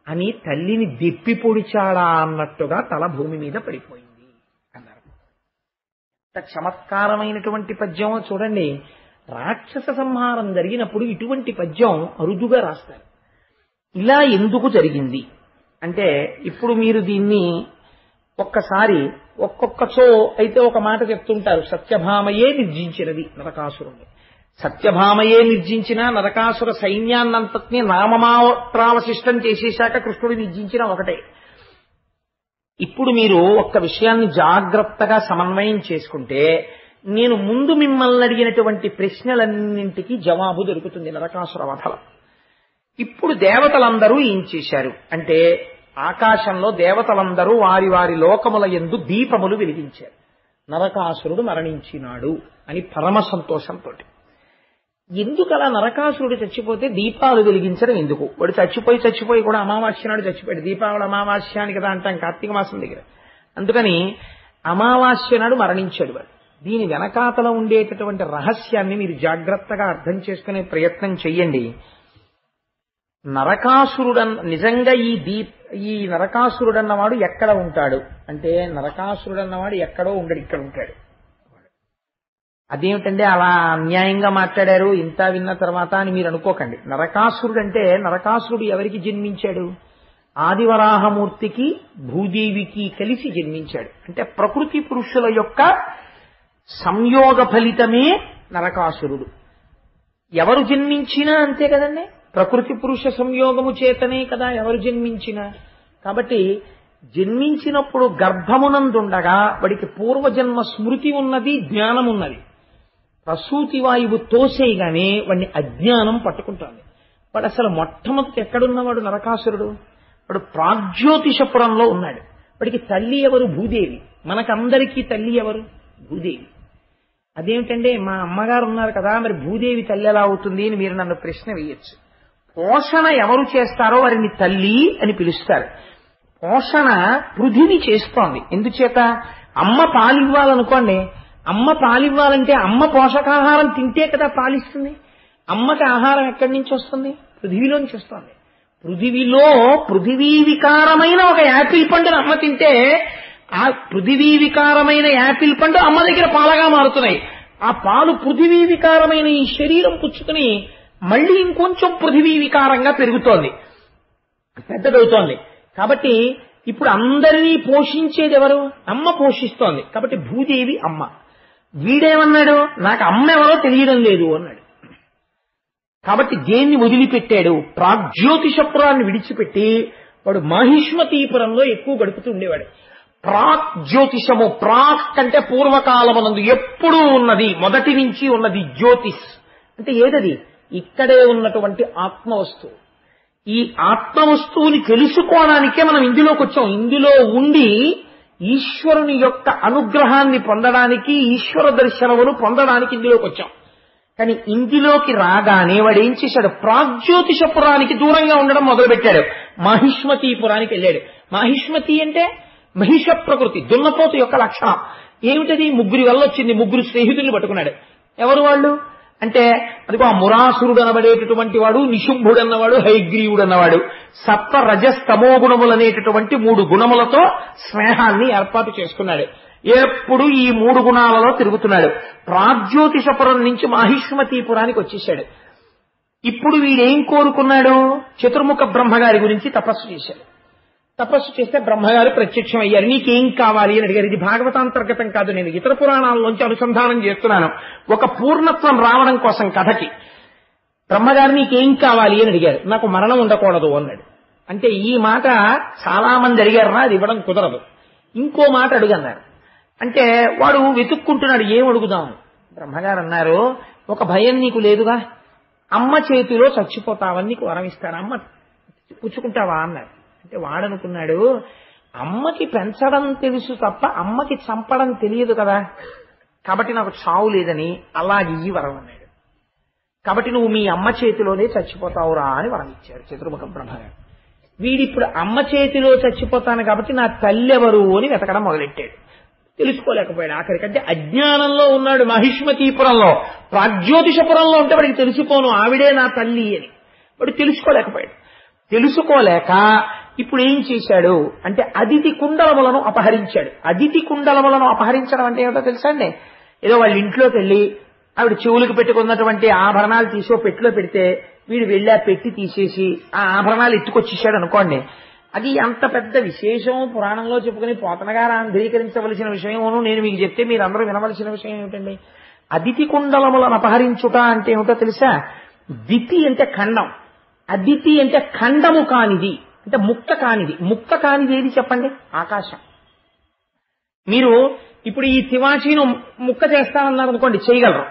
అని తల్లిని దెప్పి పొడిచాడా అన్నట్టుగా తల భూమి మీద పడిపోయింది అన్నారు. ఎంత చమత్కారమైనటువంటి పద్యం చూడండి. రాక్షస సంహారం జరిగినప్పుడు ఇటువంటి పద్యం అరుదుగా రాస్తారు. ఇలా ఎందుకు జరిగింది అంటే, ఇప్పుడు మీరు దీన్ని ఒక్కసారి ఒక్కొక్కచో అయితే ఒక మాట చెప్తుంటారు, సత్యభామయే నిర్జించినది నరకాసురుణ్ణి. సత్యభామయే నిర్జించిన నరకాసుర సైన్యాన్నంతటినీ నామమాత్రావశిష్టం చేసేశాక కృష్ణుడు నిర్జించిన ఒకటే. ఇప్పుడు మీరు ఒక్క విషయాన్ని జాగ్రత్తగా సమన్వయం చేసుకుంటే నేను ముందు మిమ్మల్ని అడిగినటువంటి ప్రశ్నలన్నింటికీ జవాబు దొరుకుతుంది నరకాసుర వధలో. ఇప్పుడు దేవతలందరూ ఏం చేశారు అంటే, ఆకాశంలో దేవతలందరూ వారి వారి లోకముల యందు దీపములు వెలిగించారు. నరకాసురుడు మరణించినాడు అని పరమ సంతోషంతో. ఎందుకు అలా నరకాసురుడు చచ్చిపోతే దీపాలు వెలిగించడం ఎందుకు? వాడు చచ్చిపోయి కూడా అమావాస్య నాడు చచ్చిపోయాడు. దీపావళి అమావాస్యాని కదా అంటాం కార్తీక మాసం దగ్గర. అందుకని అమావాస్య నాడు మరణించాడు వాడు. దీని వెనకాతల ఉండేటటువంటి రహస్యాన్ని మీరు జాగ్రత్తగా అర్థం చేసుకునే ప్రయత్నం చెయ్యండి. నిజంగా ఈ నరకాసురుడన్నవాడు ఎక్కడ ఉంటాడు అంటే, నరకాసురుడన్నవాడు ఎక్కడో ఉండడు, ఇక్కడ ఉంటాడు. అదేమిటంటే అలా అన్యాయంగా మాట్లాడారు ఇంత విన్న తర్వాత అని మీరు అనుకోకండి. నరకాసురుడు అంటే, నరకాసురుడు ఎవరికి జన్మించాడు? ఆదివరాహమూర్తికి భూదేవికి కలిసి జన్మించాడు. అంటే ప్రకృతి పురుషుల యొక్క సంయోగ ఫలితమే నరకాసురుడు. ఎవరు జన్మించినా అంతే కదండి, ప్రకృతి పురుష సంయోగము చేతనే కదా ఎవరు జన్మించినా. కాబట్టి జన్మించినప్పుడు గర్భమునందుండగా వాడికి పూర్వజన్మ స్మృతి ఉన్నది, జ్ఞానం ఉన్నది. ప్రసూతి వాయువు తోసేయగానే వాడిని అజ్ఞానం పట్టుకుంటుంది. వాడు అసలు మొట్టమొదటి ఎక్కడున్నవాడు నరకాసురుడు? వాడు ప్రాగ్జ్యోతిషపురంలో ఉన్నాడు. వాడికి తల్లి ఎవరు? భూదేవి. మనకందరికీ తల్లి ఎవరు? భూదేవి. అదేమిటంటే, మా అమ్మగారు ఉన్నారు కదా, మరి భూదేవి తల్లి ఎలా అవుతుంది అని మీరు నన్ను ప్రశ్న వేయచ్చు. పోషణ ఎవరు చేస్తారో వారిని తల్లి అని పిలుస్తారు. పోషణ పృథివీ చేస్తోంది. ఎందుచేత? అమ్మ పాలివ్వాలనుకోండి, అమ్మ పాలివ్వాలంటే అమ్మ పోషకాహారం తింటే కదా పాలిస్తుంది. అమ్మకి ఆహారం ఎక్కడి నుంచి వస్తుంది? పృథివీలోంచి వస్తుంది. పృథివీ వికారమైన ఒక యాపిల్ పండును అమ్మ తింటే ఆ పృథివీ వికారమైన యాపిల్ పండు అమ్మ దగ్గర పాలగా మారుతున్నాయి. ఆ పాలు పృథివీ వికారమైన ఈ శరీరం పుచ్చుకుని మళ్ళీ ఇంకొంచెం పృథివీ వికారంగా పెరుగుతోంది, పెద్దదవుతోంది. కాబట్టి ఇప్పుడు అందరినీ పోషించేది ఎవరు? అమ్మ పోషిస్తోంది. కాబట్టి భూదేవి అమ్మ. వీడేమన్నాడు? నాకు అమ్మ ఎవరో తెలియడం లేదు అన్నాడు. కాబట్టి దేన్ని వదిలిపెట్టాడు? ప్రాగ్జ్యోతిషపురాన్ని విడిచిపెట్టి వాడు మాహిష్మతీపురంలో ఎక్కువ గడుపుతూ ఉండేవాడు. ప్రాగ్జ్యోతిషము, ప్రాక్ అంటే పూర్వకాలమునందు ఎప్పుడూ ఉన్నది, మొదటి నుంచి ఉన్నది. జ్యోతిష్ అంటే ఏదది? ఇక్కడే ఉన్నటువంటి ఆత్మవస్తువు. ఈ ఆత్మవస్తువుని తెలుసుకోవడానికే మనం ఇందులోకి వచ్చాం. ఇందులో ఉండి ఈశ్వరుని యొక్క అనుగ్రహాన్ని పొందడానికి, ఈశ్వర దర్శనమును పొందడానికి ఇందులోకి వచ్చాం. కానీ ఇందులోకి రాగానే వాడు ఏం చేశాడు? ప్రాగ్జ్యోతిషపురానికి దూరంగా ఉండడం మొదలుపెట్టాడు. మాహిష్మతీపురానికి వెళ్ళాడు. మాహిష్మతి అంటే మహిష ప్రకృతి, దున్నపోతు యొక్క లక్షణం. ఏమిటది? ముగ్గురి వల్ల వచ్చింది. ముగ్గురు స్నేహితుల్ని పట్టుకున్నాడు. ఎవరు వాళ్ళు అంటే, అదిగో ఆ మురాసురుడు అనబడేటటువంటి వాడు, నిశుంభుడు అన్నవాడు, హైగ్రీవుడు అన్నవాడు. సత్వ రజస్తమో గుణములు అనేటటువంటి 3 గుణములతో స్నేహాన్ని ఏర్పాటు చేసుకున్నాడు. ఎప్పుడు ఈ 3 గుణాలలో తిరుగుతున్నాడు. ప్రాగ్జ్యోతిషపురం నుంచి మాహిష్మతీపురానికి వచ్చేశాడు. ఇప్పుడు వీడేం కోరుకున్నాడు? చతుర్ముఖ బ్రహ్మగారి గురించి తపస్సు చేశాడు. తపస్సు చేస్తే బ్రహ్మగారు ప్రత్యక్షం అయ్యారు. నీకేం కావాలి అని అడిగారు. ఇది భాగవతాంతర్గతం కాదు, నేను ఇతర పురాణాల్లోంచి అనుసంధానం చేస్తున్నాను. ఒక పూర్ణత్వం రావడం కోసం కథకి బ్రహ్మగారు నీకేం కావాలి అని అడిగారు. నాకు మరణం ఉండకూడదు అన్నాడు. అంటే ఈ మాట చాలా మంది అడిగారన్నా, అది ఇవ్వడం కుదరదు. ఇంకో మాట అడుగన్నారు. అంటే వాడు వెతుక్కుంటున్నాడు, ఏం అడుగుదాం. బ్రహ్మగారు అన్నారు, ఒక భయం నీకు లేదుగా, అమ్మ చేతిలో చచ్చిపోతావని నీకు వరం ఇస్తాను, అమ్మ పుచ్చుకుంటావా అన్నారు. అంటే వాడనుకున్నాడు, అమ్మకి పెంచడం తెలుసు తప్ప అమ్మకి చంపడం తెలియదు కదా, కాబట్టి నాకు చావు లేదని అలాగే ఈ వరం అన్నాడు. కాబట్టి నువ్వు మీ అమ్మ చేతిలోనే చచ్చిపోతావురా అని వరం ఇచ్చాడు చతుర్ముఖ బ్రహ్మగారు. వీడిప్పుడు అమ్మ చేతిలో చచ్చిపోతాను కాబట్టి నా తల్లి ఎవరు అని వెతకడం మొదలెట్టాడు. తెలుసుకోలేకపోయాడు. ఆఖరికంటే అజ్ఞానంలో ఉన్నాడు. మహిష్మతీపురంలో, ప్రాగ్జ్యోతిషపురంలో ఉంటే వాడికి తెలిసిపోను ఆవిడే నా తల్లి అని. వాడు తెలుసుకోలేకపోయాడు. తెలుసుకోలేక ఇప్పుడు ఏం చేశాడు అంటే అదితి కుండలములను అపహరించాడు. అదితి కుండలములను అపహరించడం అంటే ఏమిటో తెలుసా అండి? ఏదో వాళ్ళ ఇంట్లోకి వెళ్ళి ఆవిడ చెవులకు పెట్టుకున్నటువంటి ఆభరణాలు తీసి పెట్టిలో పెడితే వీడు వెళ్ళి ఆ పెట్టి తీసేసి ఆ ఆభరణాలు ఎత్తుకొచ్చేసాడు అనుకోండి. అది అంత పెద్ద విశేషం పురాణంలో చెప్పుకుని పోతనగారు అంధీకరించవలసిన విషయమును నేను మీకు చెప్తే మీరందరూ వినవలసిన విషయం ఏమిటండి? అదితి కుండలములను అపహరించుట అంటే ఏమిటో తెలుసా? దితి అంటే ఖండం, అదితి అంటే ఖండము కానిది, అంటే ముక్క కానిది. ముక్క కానిది ఏది చెప్పండి? ఆకాశం. మీరు ఇప్పుడు ఈ తివాచీను ముక్క చేస్తానన్నారు అనుకోండి, చేయగలరు.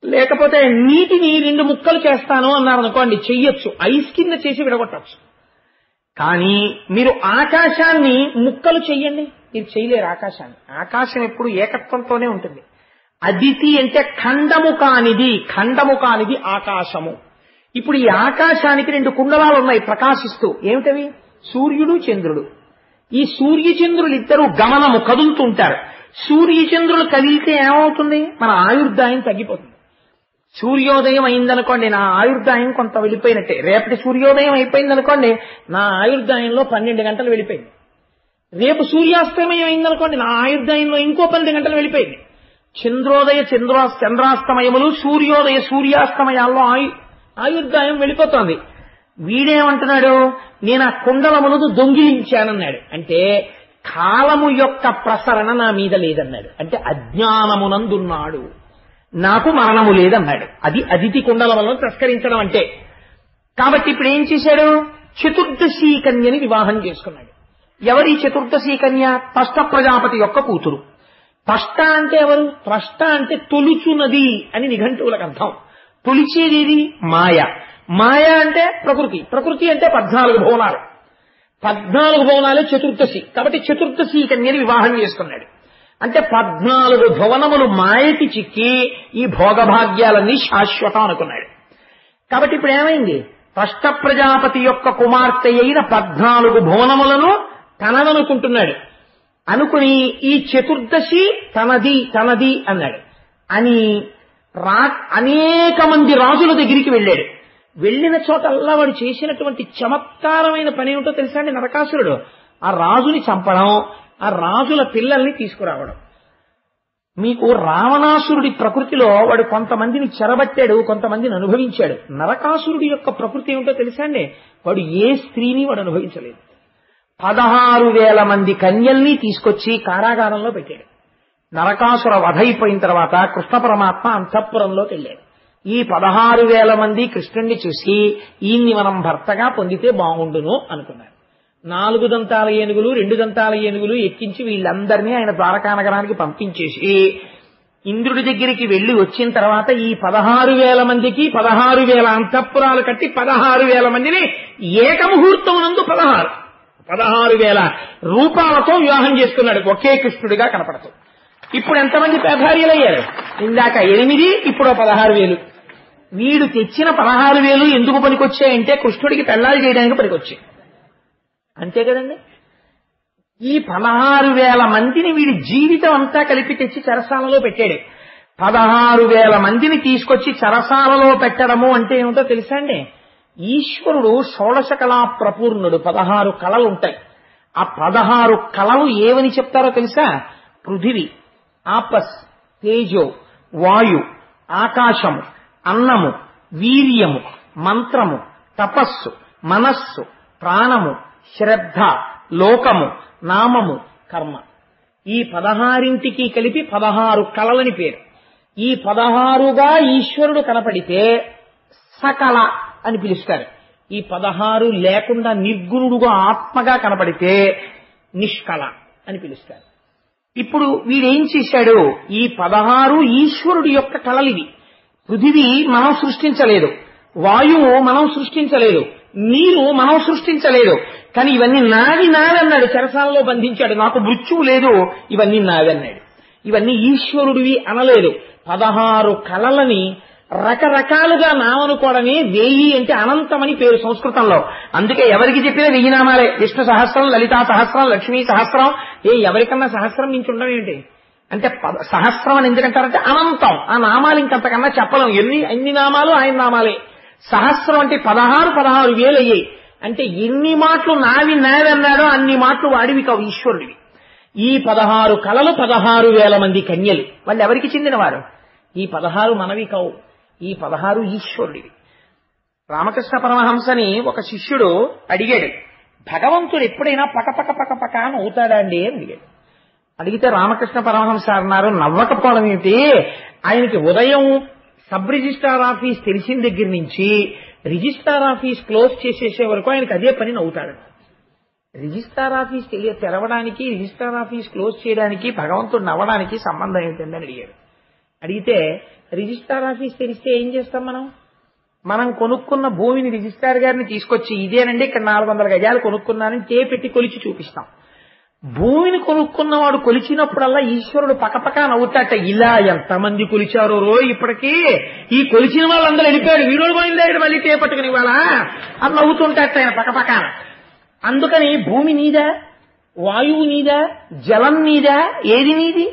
లేకపోతే నీటిని 2 ముక్కలు చేస్తాను అన్నారు అనుకోండి, చెయ్యొచ్చు. ఐస్ కింద చేసి విడగొట్టచ్చు. కానీ మీరు ఆకాశాన్ని ముక్కలు చెయ్యండి, మీరు చేయలేరు ఆకాశాన్ని. ఆకాశం ఎప్పుడు ఏకత్వంతోనే ఉంటుంది. అదితి అంటే ఖండము కానిది ఆకాశము. ఇప్పుడు ఈ ఆకాశానికి 2 కుండలాలు ఉన్నాయి ప్రకాశిస్తూ. ఏమిటవి? సూర్యుడు, చంద్రుడు. ఈ సూర్యచంద్రులు ఇద్దరు గమనము, కదులుతుంటారు. సూర్యచంద్రులు కదిలితే ఏమవుతుంది? మన ఆయుర్దాయం తగ్గిపోతుంది. సూర్యోదయం అయిందనుకోండి, నా ఆయుర్దాయం కొంత వెళ్ళిపోయినట్టే. రేపటి సూర్యోదయం అయిపోయిందనుకోండి, నా ఆయుర్దాయంలో 12 గంటలు వెళ్ళిపోయింది. రేపు సూర్యాస్తమయం అయిందనుకోండి, నా ఆయుర్దాయంలో ఇంకో 12 గంటలు వెళ్ళిపోయింది. చంద్రోదయ చంద్రాస్తమయములు, సూర్యోదయ సూర్యాస్తమయాల్లో ఆయుర్దాయం వెళ్ళిపోతోంది. వీడేమంటున్నాడు? నేను ఆ కుండలమును దొంగిలించానన్నాడు. అంటే కాలము యొక్క ప్రసరణ నా మీద లేదన్నాడు. అంటే అజ్ఞానమునందున్నాడు, నాకు మరణము లేదన్నాడు. అది అదితి కుండలములను తస్కరించడం అంటే. కాబట్టి ఇప్పుడు ఏం చేశాడు? చతుర్దశీ కన్యని వివాహం చేసుకున్నాడు. ఎవరి చతుర్దశీ కన్య? త్వష్ట ప్రజాపతి యొక్క కూతురు. త్వష్ట అంటే ఎవరు? త్వష్ట అంటే తొలుచున్నది అని నిఘంటువులకు అర్థం. తొలిచేది మాయ. మాయ అంటే ప్రకృతి. ప్రకృతి అంటే 14 భువనాలు. 14 భువనాలే చతుర్దశి. కాబట్టి చతుర్దశీ కన్యని వివాహం చేసుకున్నాడు. అంటే 14 భువనములు మాయకి చిక్కి ఈ భోగభాగ్యాలన్నీ శాశ్వతం అనుకున్నాడు. కాబట్టి ఇప్పుడు ఏమైంది? త్వష్ట ప్రజాపతి యొక్క కుమార్తె అయిన 14 భువనములను తనదనుకుంటున్నాడు. అనుకుని ఈ చతుర్దశి తనది అన్నాడు. అని అనేక మంది రాజుల దగ్గరికి వెళ్ళాడు. వెళ్ళిన చోటల్లా వాడు చేసినటువంటి చమత్కారమైన పని ఏమిటో తెలుసా అండి? నరకాసురుడు ఆ రాజుని చంపడం, ఆ రాజుల పిల్లల్ని తీసుకురావడం. మీకు రావణాసురుడి ప్రకృతిలో వాడు కొంతమందిని చెరబట్టాడు, కొంతమందిని అనుభవించాడు. నరకాసురుడి యొక్క ప్రకృతి ఏమిటో తెలుసా అండి? వాడు ఏ స్త్రీని వాడు అనుభవించలేదు. 16,000 మంది కన్యల్ని తీసుకొచ్చి కారాగారంలో పెట్టాడు. నరకాసుర వధ అయిపోయిన తర్వాత కృష్ణ పరమాత్మ అంతఃపురంలోకి వెళ్ళాడు. ఈ 16,000 మంది కృష్ణుణ్ణి చూసి ఈయన్ని మనం భర్తగా పొందితే బాగుండును అనుకున్నారు. 4 దంతాల ఏనుగులు, 2 దంతాల ఏనుగులు ఎక్కించి వీళ్ళందరినీ ఆయన ద్వారకా నగరానికి పంపించేసి ఇంద్రుడి దగ్గరికి వెళ్లి వచ్చిన తర్వాత ఈ 16,000 మందికి 16,000 అంతఃపురాలు కట్టి 16,000 మందిని ఏకముహూర్తమునందు 16,000 రూపాలతో వివాహం చేసుకున్నాడు ఒకే కృష్ణుడిగా కనపడుతూ. ఇప్పుడు ఎంతమంది భార్యలయ్యారు? ఇందాక 8, ఇప్పుడు 16,000. వీడు తెచ్చిన 16,000 ఎందుకు పనికొచ్చాయంటే కృష్ణుడికి పెళ్లాలు చేయడానికి పనికొచ్చాయి. అంతే కదండి. ఈ 16,000 మందిని వీడి జీవితం అంతా కలిపి తెచ్చి చెరసాలలో పెట్టాడు. 16,000 మందిని తీసుకొచ్చి చెరసాలలో పెట్టడము అంటే ఏమిటో తెలుసా అండి? ఈశ్వరుడు షోడశ కళా ప్రపూర్ణుడు. 16 కళలు ఉంటాయి. ఆ 16 కళలు ఏవని చెప్తారో తెలుసా? పృథివీ, ఆపస్, తేజో, వాయు, ఆకాశము, అన్నము, వీర్యము, మంత్రము, తపస్సు, మనస్సు, ప్రాణము, శ్రద్ధ, లోకము, నామము, కర్మ. ఈ 16ంటికి కలిపి 16 కళలని పేరు. ఈ 16గా ఈశ్వరుడు కనపడితే సకల అని పిలుస్తారు. ఈ 16 లేకుండా నిర్గుణుడుగా ఆత్మగా కనపడితే నిష్కళ అని పిలుస్తారు. ఇప్పుడు వీడేం చేశాడు? ఈ 16 ఈశ్వరుడి యొక్క కళలివి. పృథివీ మనం సృష్టించలేదు, వాయువు మనం సృష్టించలేదు, నీరు మనం సృష్టించలేదు. కానీ ఇవన్నీ నావి అన్నాడు, చెరసాలలో బంధించాడు. నాకు మృత్యువు లేదు, ఇవన్నీ నావి అన్నాడు. ఇవన్నీ ఈశ్వరుడివి అనలేదు. 16 కళలని రకరకాలుగా నామనుకోవడమే 1000 అంటే అనంతమని పేరు సంస్కృతంలో. అందుకే ఎవరికి చెప్పినా 1000 నామాలే. విష్ణు సహస్రం, లలితా సహస్రం, లక్ష్మీ సహస్రం. ఎవరికన్నా సహస్రం నుంచి ఉండడం ఏంటి అంటే సహస్రం అని ఎందుకంటారంటే అనంతం. ఆ నామాలు ఇంకంతకన్నా చెప్పలేం. ఎన్ని నామాలు ఆయన నామాలే. సహస్రం అంటే 16 వేలు అయ్యాయి. అంటే ఎన్ని మాటలు నావి అన్నాడో అన్ని మాటలు వాడివి కావు, ఈశ్వరుడివి. ఈ 16 కళలు 16,000 మంది కన్యలు. వాళ్ళు ఎవరికి చెందినవారు? ఈ 16 మనవి కావు, ఈ 16 ఈశ్వరుడివి. రామకృష్ణ పరమహంసని ఒక శిష్యుడు అడిగాడు, భగవంతుడు ఎప్పుడైనా పక అని అవుతాడా అండి అని అడిగాడు. అడిగితే రామకృష్ణ పరమహంస అన్నారు, నవ్వకపోవడం ఏమిటి, ఆయనకి ఉదయం సబ్ రిజిస్ట్రార్ ఆఫీస్ తెలిసిన దగ్గర నుంచి రిజిస్ట్రార్ ఆఫీస్ క్లోజ్ చేసేసే వరకు ఆయనకి అదే పని నవ్వుతాడు. రిజిస్ట్రార్ ఆఫీస్ తెరవడానికి, రిజిస్ట్రార్ ఆఫీస్ క్లోజ్ చేయడానికి భగవంతుడు నవ్వడానికి సంబంధం ఏంటండి అని అడిగాడు. అడిగితే రిజిస్ట్రార్ ఆఫీస్ తెరిస్తే ఏం చేస్తాం మనం కొనుక్కున్న భూమిని రిజిస్ట్రార్ గారిని తీసుకొచ్చి ఇదేనండి ఇక్కడ 400 గజాలు కొనుక్కున్నానని చేపెట్టి కొలిచి చూపిస్తాం. భూమిని కొనుక్కున్నవాడు కొలిచినప్పుడల్లా ఈశ్వరుడు పకపక నవ్వుతాట. ఇలా ఎంతమంది కొలిచారో ఇప్పటికీ, ఈ కొలిచిన వాళ్ళందరూ వెళ్ళిపోయాడు, వీడు పోయిందాడు మళ్ళీ చేపట్టుకుని ఇవాళ అని నవ్వుతుంటాట ఆయన పకపక. అందుకని భూమి నీదా, వాయువు నీదా, జలం నీదా, ఏది నీది?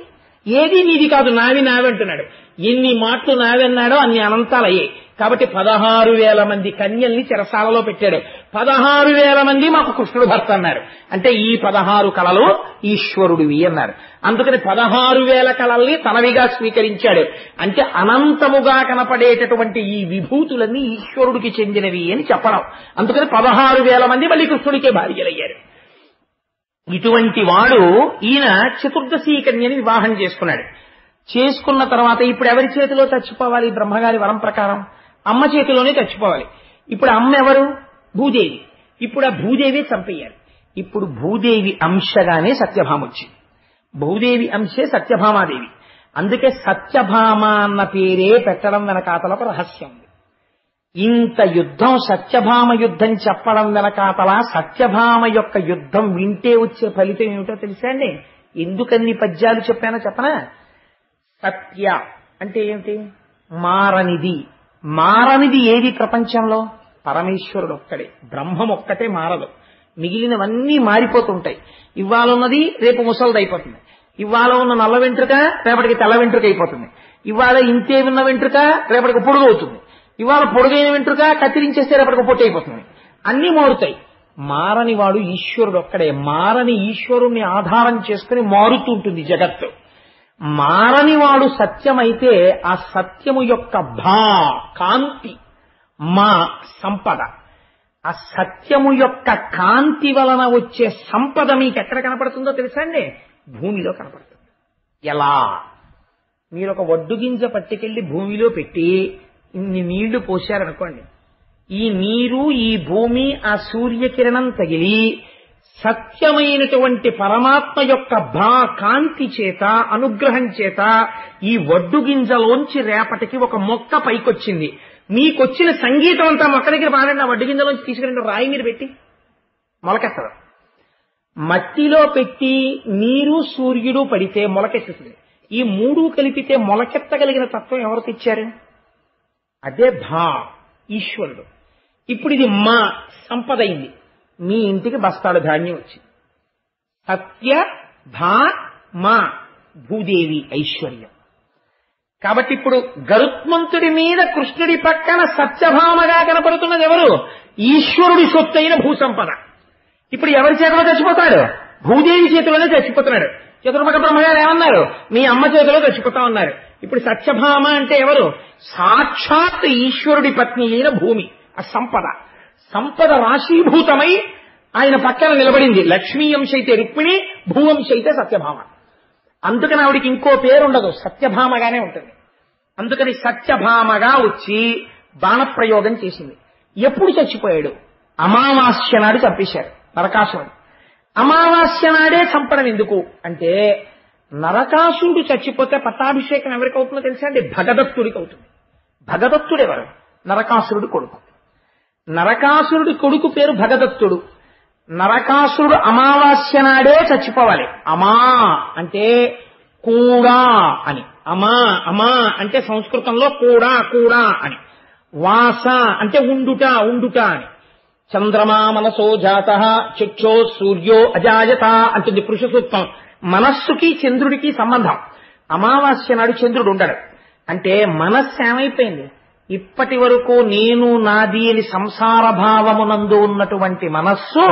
ఏది నీది కాదు, నావి అంటున్నాడు. ఎన్ని మాటలు నావన్నాడో అన్ని అనంతాలయ్యాయి. కాబట్టి 16,000 మంది కన్యల్ని చెరసాలలో పెట్టాడు. 16,000 మంది మాకు కృష్ణుడు భర్త అన్నారు. అంటే ఈ 16 కళలు ఈశ్వరుడివి అన్నారు. అందుకని 16,000 కళల్ని తనవిగా స్వీకరించాడు. అంటే అనంతముగా కనపడేటటువంటి ఈ విభూతులన్నీ ఈశ్వరుడికి చెందినవి అని చెప్పడం. అందుకని 16,000 మంది మళ్ళీ కృష్ణుడికే భార్యలయ్యారు. ఇటువంటి వాడు ఈయన చతుర్దశీ కన్యని వివాహం చేసుకున్నాడు. చేసుకున్న తర్వాత ఇప్పుడు ఎవరి చేతిలో చచ్చిపోవాలి? బ్రహ్మగారి వరం ప్రకారం అమ్మ చేతిలోనే చచ్చిపోవాలి. ఇప్పుడు అమ్మ ఎవరు? భూదేవి. ఇప్పుడు ఆ భూదేవి చంపేయాలి. ఇప్పుడు భూదేవి అంశగానే సత్యభామ వచ్చింది. భూదేవి అంశే సత్యభామాదేవి. అందుకే సత్యభామ అన్న పేరే పెట్టడం వెనకాతల ఒక రహస్యం ఉంది. ఇంత యుద్ధం, సత్యభామ యుద్ధం చెప్పడం వెనకాతల సత్యభామ యొక్క యుద్ధం వింటే వచ్చే ఫలితం ఏమిటో తెలుసా అండి? ఎందుకన్ని పద్యాలు చెప్పానో చెప్పనా? సత్య అంటే ఏమిటి? మారనిది. మారనిది ఏది ప్రపంచంలో? పరమేశ్వరుడు ఒక్కడే, బ్రహ్మం ఒక్కటే మారదు. మిగిలినవన్నీ మారిపోతుంటాయి. ఇవాళ ఉన్నది రేపు ముసలిదైపోతుంది. ఇవాళ ఉన్న నల్ల వెంట్రుక రేపటికి తెల్ల వెంట్రుక అయిపోతుంది. ఇవాళ ఇంతే ఉన్న వెంట్రుక రేపటికి పొడుగు అవుతుంది. ఇవాళ పొడుగైన వెంట్రుక కత్తిరించేస్తే రేపటికి పొట్టు అయిపోతుంది. అన్నీ మారుతాయి. మారని వాడు ఈశ్వరుడు ఒక్కడే. మారని ఈశ్వరుణ్ణి ఆధారం చేసుకుని మారుతుంటుంది జగత్తు. మారని వాడు సత్యమైతే ఆ సత్యము యొక్క కాంతి, మా సంపద, ఆ సత్యము యొక్క కాంతి వలన వచ్చే సంపద మీకు ఎక్కడ కనపడుతుందో తెలుసా అండి? భూమిలో కనపడుతుంది. ఎలా? మీరు ఒక వడ్డు గింజ పట్టుకెళ్లి భూమిలో పెట్టి ఇన్ని నీళ్లు పోశారనుకోండి, ఈ నీరు, ఈ భూమి, ఆ సూర్యకిరణం తగిలి సత్యమైనటువంటి పరమాత్మ యొక్క కాంతి చేత, అనుగ్రహం చేత ఈ వడ్డు గింజలోంచి రేపటికి ఒక మొక్క పైకొచ్చింది. మీకొచ్చిన సంగీతం అంతా మొక్క దగ్గర పాడండి. ఆ వడ్డు గింజలోంచి తీసుకురండి, రాయి మీరు పెట్టి మొలకెత్తదు. మట్టిలో పెట్టి నీరు, సూర్యుడు పడితే మొలకెత్తుతుంది. ఈ మూడు కలిపితే మొలకెత్తగలిగిన తత్వం ఎవరు తెచ్చారు? అదే ఈశ్వరుడు. ఇప్పుడు ఇది మా సంపద అయింది. మీ ఇంటికి బస్తాడు ధాన్యం వచ్చింది. సత్య మా భూదేవి ఐశ్వర్యం. కాబట్టి ఇప్పుడు గరుత్మంతుడి మీద కృష్ణుడి పక్కన సత్యభామగా కనపడుతున్నది ఎవరు? ఈశ్వరుడి సొత్తు అయిన భూసంపద. ఇప్పుడు ఎవరి చేతిలో చచ్చిపోతాడు? భూదేవి చేతిలోనే చచ్చిపోతున్నాడు. చతుర్ముఖ బ్రహ్మగారు ఏమన్నారు? మీ అమ్మ చేతిలో చచ్చిపోతా ఉన్నారు. ఇప్పుడు సత్యభామ అంటే ఎవరు? సాక్షాత్ ఈశ్వరుడి పత్ని అయిన భూమి. ఆ సంపద రాశీభూతమై ఆయన పక్కన నిలబడింది. లక్ష్మీ అంశ అయితే రుక్మిణి, భూవంశ అయితే సత్యభామ. అందుకని ఆవిడికి ఇంకో పేరు ఉండదు, సత్యభామగానే ఉంటుంది. అందుకని సత్యభామగా వచ్చి బాణప్రయోగం చేసింది. ఎప్పుడు చచ్చిపోయాడు? అమావాస్య నాడు చంపేశారు నరకాసురుడు. అమావాస్య నాడే చంపడం ఎందుకు అంటే, నరకాసురుడు చచ్చిపోతే పట్టాభిషేకం ఎవరికి అవుతుందో తెలుసా అండి? భగదత్తుడికి అవుతుంది. భగదత్తుడు ఎవరు? నరకాసురుడు కొడుకు. నరకాసురుడి కొడుకు పేరు భగదత్తుడు. నరకాసురుడు అమావాస్య నాడే చచ్చిపోవాలి. అమా అంటే కూడా అని, అమా అమా అంటే సంస్కృతంలో కూడా కూడా అని, వాస అంటే ఉండుట ఉండుట అని. చంద్రమా మనసో జాత చక్షో సూర్యో అజాయత అంటుంది పురుష సూక్తం. మనస్సుకి చంద్రుడికి సంబంధం. అమావాస్య నాడు చంద్రుడు ఉండడు. అంటే మనస్సు ఏమైపోయింది? ఇప్పటి వరకు నేను నాది అని సంసార భావమునందు ఉన్నటువంటి మనస్సు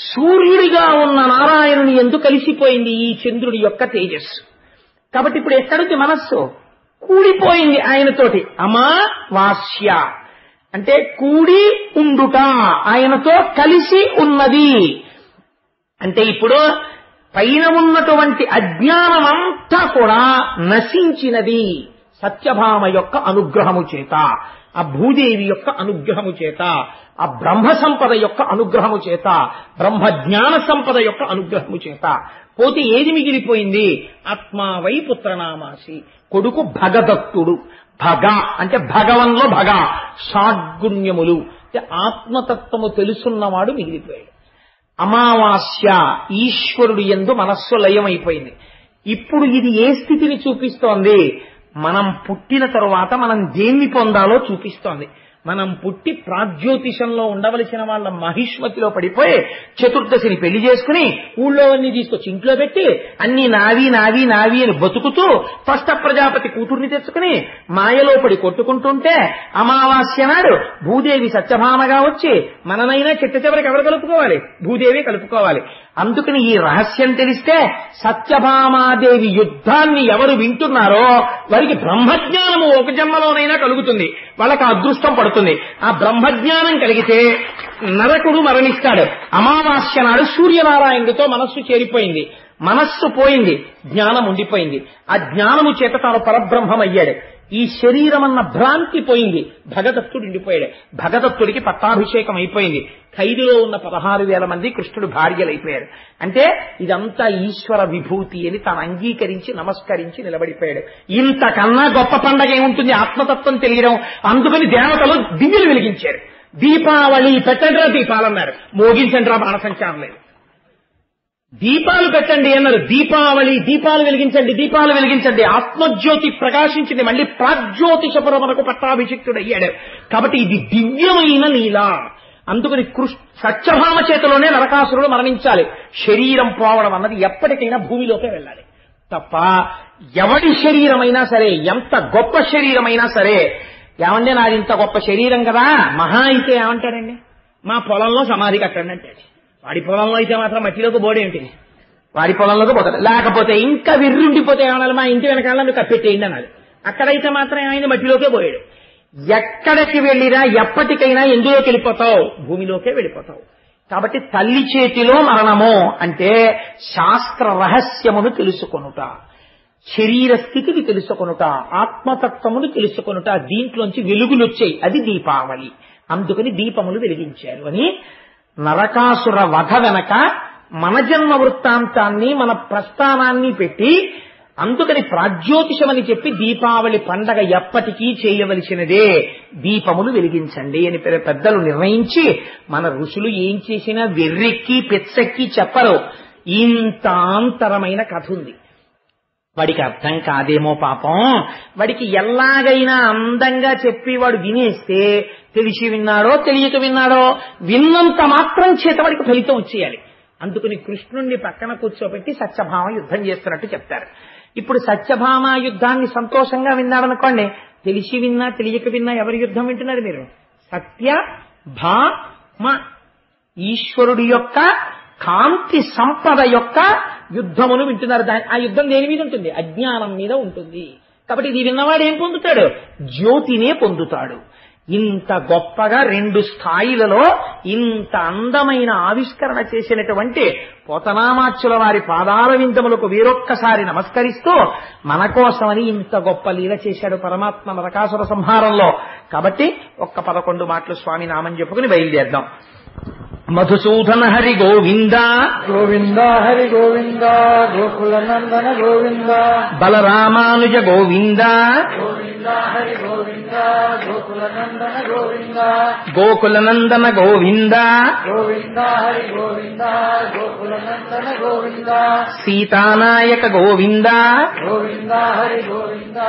సూర్యుడిగా ఉన్న నారాయణుని ఎందుకు కలిసిపోయింది ఈ చంద్రుడి యొక్క తేజస్సు. కాబట్టి ఇప్పుడు ఎక్కడికి మనస్సు కూడిపోయింది ఆయనతోటి. అమావాస్య అంటే కూడి ఉండుట, ఆయనతో కలిసి ఉన్నది. అంటే ఇప్పుడు పైన ఉన్నటువంటి అజ్ఞానమంతా కూడా నశించినది సత్యభామ యొక్క అనుగ్రహము చేత, ఆ భూదేవి యొక్క అనుగ్రహము చేత, ఆ బ్రహ్మ సంపద యొక్క అనుగ్రహము చేత, బ్రహ్మజ్ఞాన సంపద యొక్క అనుగ్రహము చేత. పోతే ఏది మిగిలిపోయింది? ఆత్మావై పుత్రనామాసి, కొడుకు భగదత్తుడు. భగ అంటే భగవన్లో భగ, షాడ్గుణ్యములు అంటే ఆత్మతత్వము తెలుసున్నవాడు మిగిలిపోయాడు. అమావాస్య ఈశ్వరుడు యందు మనస్సు లయమైపోయింది. ఇప్పుడు ఇది ఏ స్థితిని చూపిస్తోంది? మనం పుట్టిన తరువాత మనం దేన్ని పొందాలో చూపిస్తోంది. మనం పుట్టి ప్రాగ్జ్యోతిషంలో ఉండవలసిన వాళ్ళ మహిష్మతిలో పడిపోయి చతుర్దశిని పెళ్లి చేసుకుని ఊళ్ళో అన్ని తీసుకొచ్చి ఇంట్లో పెట్టి అన్ని నావి నావి నావి అని బతుకుతూ ఫస్ట్ ప్రజాపతి కూతుర్ని తెచ్చుకుని మాయలో పడి కొట్టుకుంటుంటే అమావాస్య నాడు భూదేవి సత్యభామగా వచ్చి మననైనా చిట్ట చివరికి ఎవరు కలుపుకోవాలి? భూదేవి కలుపుకోవాలి. అందుకని ఈ రహస్యం తెలిస్తే సత్యభామాదేవి యుద్ధాన్ని ఎవరు వింటున్నారో వారికి బ్రహ్మజ్ఞానము ఒక జన్మలోనైనా కలుగుతుంది, వాళ్ళకి అదృష్టం పడుతుంది. ఆ బ్రహ్మజ్ఞానం కలిగితే నరకుడు మరణిస్తాడు. అమావాస్య నాడు సూర్యనారాయణుడితో మనస్సు చేరిపోయింది, మనస్సు పోయింది, జ్ఞానం ఉండిపోయింది. ఆ జ్ఞానము చేత తాను పరబ్రహ్మమయ్యాడు. ఈ శరీరం అన్న భ్రాంతి పోయింది, భగదత్తుడు ఉండిపోయాడు. భగదత్తుడికి పట్టాభిషేకం అయిపోయింది. ఖైదులో ఉన్న 16,000 మంది కృష్ణుడు భార్యలైపోయారు. అంటే ఇదంతా ఈశ్వర విభూతి అని తాను అంగీకరించి నమస్కరించి నిలబడిపోయాడు. ఇంతకన్నా గొప్ప పండగ ఏముంటుంది? ఆత్మతత్వం తెలియడం. అందుకని దేవతలు దివ్యలు వెలిగించారు. దీపావళి పెట్టండిరా దీపాలన్నారు, మోగించండిరా బాణసంచారం లేదు. దీపాలు పెట్టండి అన్నారు, దీపావళి దీపాలు వెలిగించండి, దీపాలు వెలిగించండి. ఆత్మజ్యోతి ప్రకాశించింది, మళ్ళీ ప్రాగ్జ్యోతిషపురమునకు పట్టాభిషిక్తుడయ్యాడు. కాబట్టి ఇది దివ్యమైన లీల. అందుకని సత్యభామ చేతిలోనే నరకాసురుడు మరణించాలి. శరీరం పోవడం అన్నది ఎప్పటికైనా భూమిలోకే వెళ్ళాలి తప్ప ఎవడి శరీరమైనా సరే, ఎంత గొప్ప శరీరమైనా సరే, ఏమంటే నాది ఇంత గొప్ప శరీరం కదా, మహా అయితే ఏమంటాడండి? మా పొలంలో సమాధి కట్టండి అంటాడు. వాడి పొలంలో అయితే మాత్రం మట్టిలోకి బోడేంటి, వాడి పొలంలోకి పోతాడు. లేకపోతే ఇంకా విర్రుండిపోతే ఏమన్నా, మా ఇంటి వెనకాల మీరు కప్పెట్టేయండి అన్నాడు. అక్కడైతే మాత్రం ఏమైంది? మట్టిలోకే పోయాడు. ఎక్కడికి వెళ్ళినా ఎప్పటికైనా ఎందులోకి వెళ్ళిపోతావు? భూమిలోకే వెళ్ళిపోతావు. కాబట్టి తల్లి చేతిలో మరణము అంటే శాస్త్ర రహస్యమును తెలుసుకొనుట, శరీర స్థితిని తెలుసుకొనుట, ఆత్మతత్వమును తెలుసుకొనుట, దీంట్లోంచి వెలుగులు వచ్చాయి. అది దీపావళి. అందుకని దీపములు వెలిగించారు అని నరకాసుర వధ వెనక మన జన్మ వృత్తాంతాన్ని మన ప్రస్థానాన్ని పెట్టి, అందుకని ప్రాగ్జ్యోతిషమని చెప్పి దీపావళి పండగ ఎప్పటికీ చేయవలసినదే, దీపములు వెలిగించండి అని పెద్దలు నిర్ణయించి, మన ఋషులు ఏం చేసినా వెర్రెక్కి పెచ్చెక్కి చెప్పరు. ఇంత ఆంతరమైన కథ ఉంది. వాడికి అర్థం కాదేమో పాపం, వాడికి ఎలాగైనా అందంగా చెప్పి వాడు వినేస్తే తెలిసి విన్నాడో తెలియక విన్నాడో, విన్నంత మాత్రం చేత వాడికి ఫలితం వచ్చేయాలి. అందుకని కృష్ణుణ్ణి పక్కన కూర్చోబెట్టి సత్యభామ యుద్ధం చేస్తున్నట్టు చెప్తారు. ఇప్పుడు సత్యభామ యుద్ధాన్ని సంతోషంగా విన్నాడనుకోండి, తెలిసి విన్నా తెలియక విన్నా ఎవరి యుద్ధం వింటున్నారు మీరు? సత్యభామ, ఈశ్వరుడి యొక్క కాంతి సంపద యొక్క యుద్ధమును వింటున్నారు. ఆ యుద్ధం దేని మీద ఉంటుంది? అజ్ఞానం మీద ఉంటుంది. కాబట్టి ఇది విన్నవాడు ఏం పొందుతాడు? జ్యోతినే పొందుతాడు. ఇంత గొప్పగా 2 స్థాయిలలో ఇంత అందమైన ఆవిష్కరణ చేసినటువంటి పోతనామాచ్యుల వారి పాదాల విందములకు వీరొక్కసారి నమస్కరిస్తూ మన కోసమని ఇంత గొప్ప లీల చేశాడు పరమాత్మ నరకాసుర సంహారంలో. కాబట్టి ఒక్క 11 మాటలు స్వామి నామం చెప్పుకుని బయలుదేద్దాం. మధుసూదన హరి గోవింద గోవింద హరి గోవింద గోకుల నందన గోవింద బలరామానుజ గోవింద గోవింద హరి గోవింద గోకుల నందన గోవింద గోకుల నందన గోవింద గోవింద హరి గోవింద గోకుల నందన గోవింద సీతానాయక గోవింద గోవింద హరి గోవింద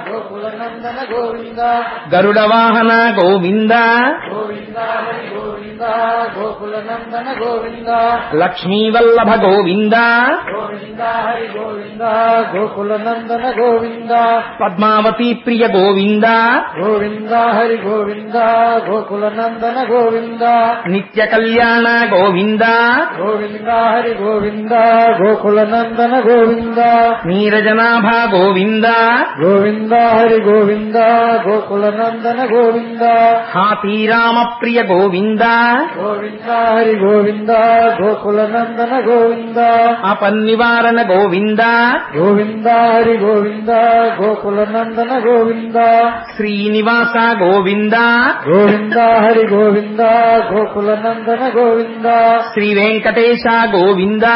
గోకుల నందన గోవింద గరుడ వాహన గోవింద గోవింద హరి గోవింద గోకుల నందన గోవింద లక్ష్మీవల్లభ గోవింద గోవింద హరి గోవింద గోకుల నందన గోవింద పద్మావతి ప్రియ గోవింద గోవింద హరి గోవింద గోకుల నందన గోవింద నిత్య కళ్యాణ గోవింద గోవింద హరి గోవింద గోకుల నందన గోవింద నీరజనాభ గోవింద గోవింద హరి గోవింద గోకుల నందన గోవింద హాతీరామ ప్రియ గోవింద గోవింద హరి గోవింద గోకుల నందన గోవింద అపన్నివారణ గోవింద గోవింద హరి గోవింద గోకుల నందన గోవింద శ్రీనివాస గోవింద గోవింద హరి గోవింద గోకుల నందన గోవింద శ్రీ వెంకటేశ గోవింద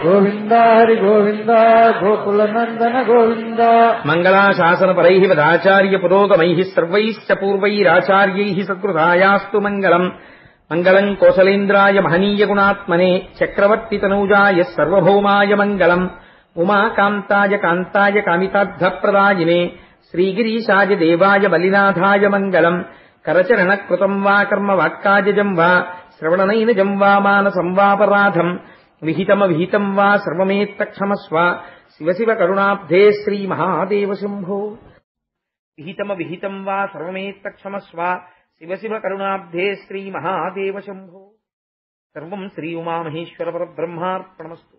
గోవింద హరి గోవింద గోకుల నందన గోవింద మంగళాశాసన పరై పదాచార్య పురోగమై సర్వైశ్చ పూర్వైరాచార్యై సత్కృతాయాస్తు మంగళం. మంగళం కోసలేంద్రాయ మహనీయ గుణాత్మనే చక్రవర్తి తనూజాయ సర్వభౌమాయ మంగళం. ఉమాకాంతాయ కాంతాయ కామితార్థప్రదాయినే శ్రీగిరీశాయ దేవాయ బలినాథాయ మంగళం. కరచరణ కృతం వా కర్మ వాక్కాజం వా శ్రవణనైనజం వా మానసం వాపరాధం విహితమవిహితం వా సర్వమేత్తక్షమస్వ శివ శివ కరుణాబ్ధే శ్రీ మహాదేవ శంభో. విహితమవిహితం వా సర్వమేత్తక్షమస్వ శివ శివ కరుణాబ్ధే శ్రీ మహాదేవ శంభో. సర్వం శ్రీ ఉమామహేశ్వర పరబ్రహ్మార్పణమస్తు.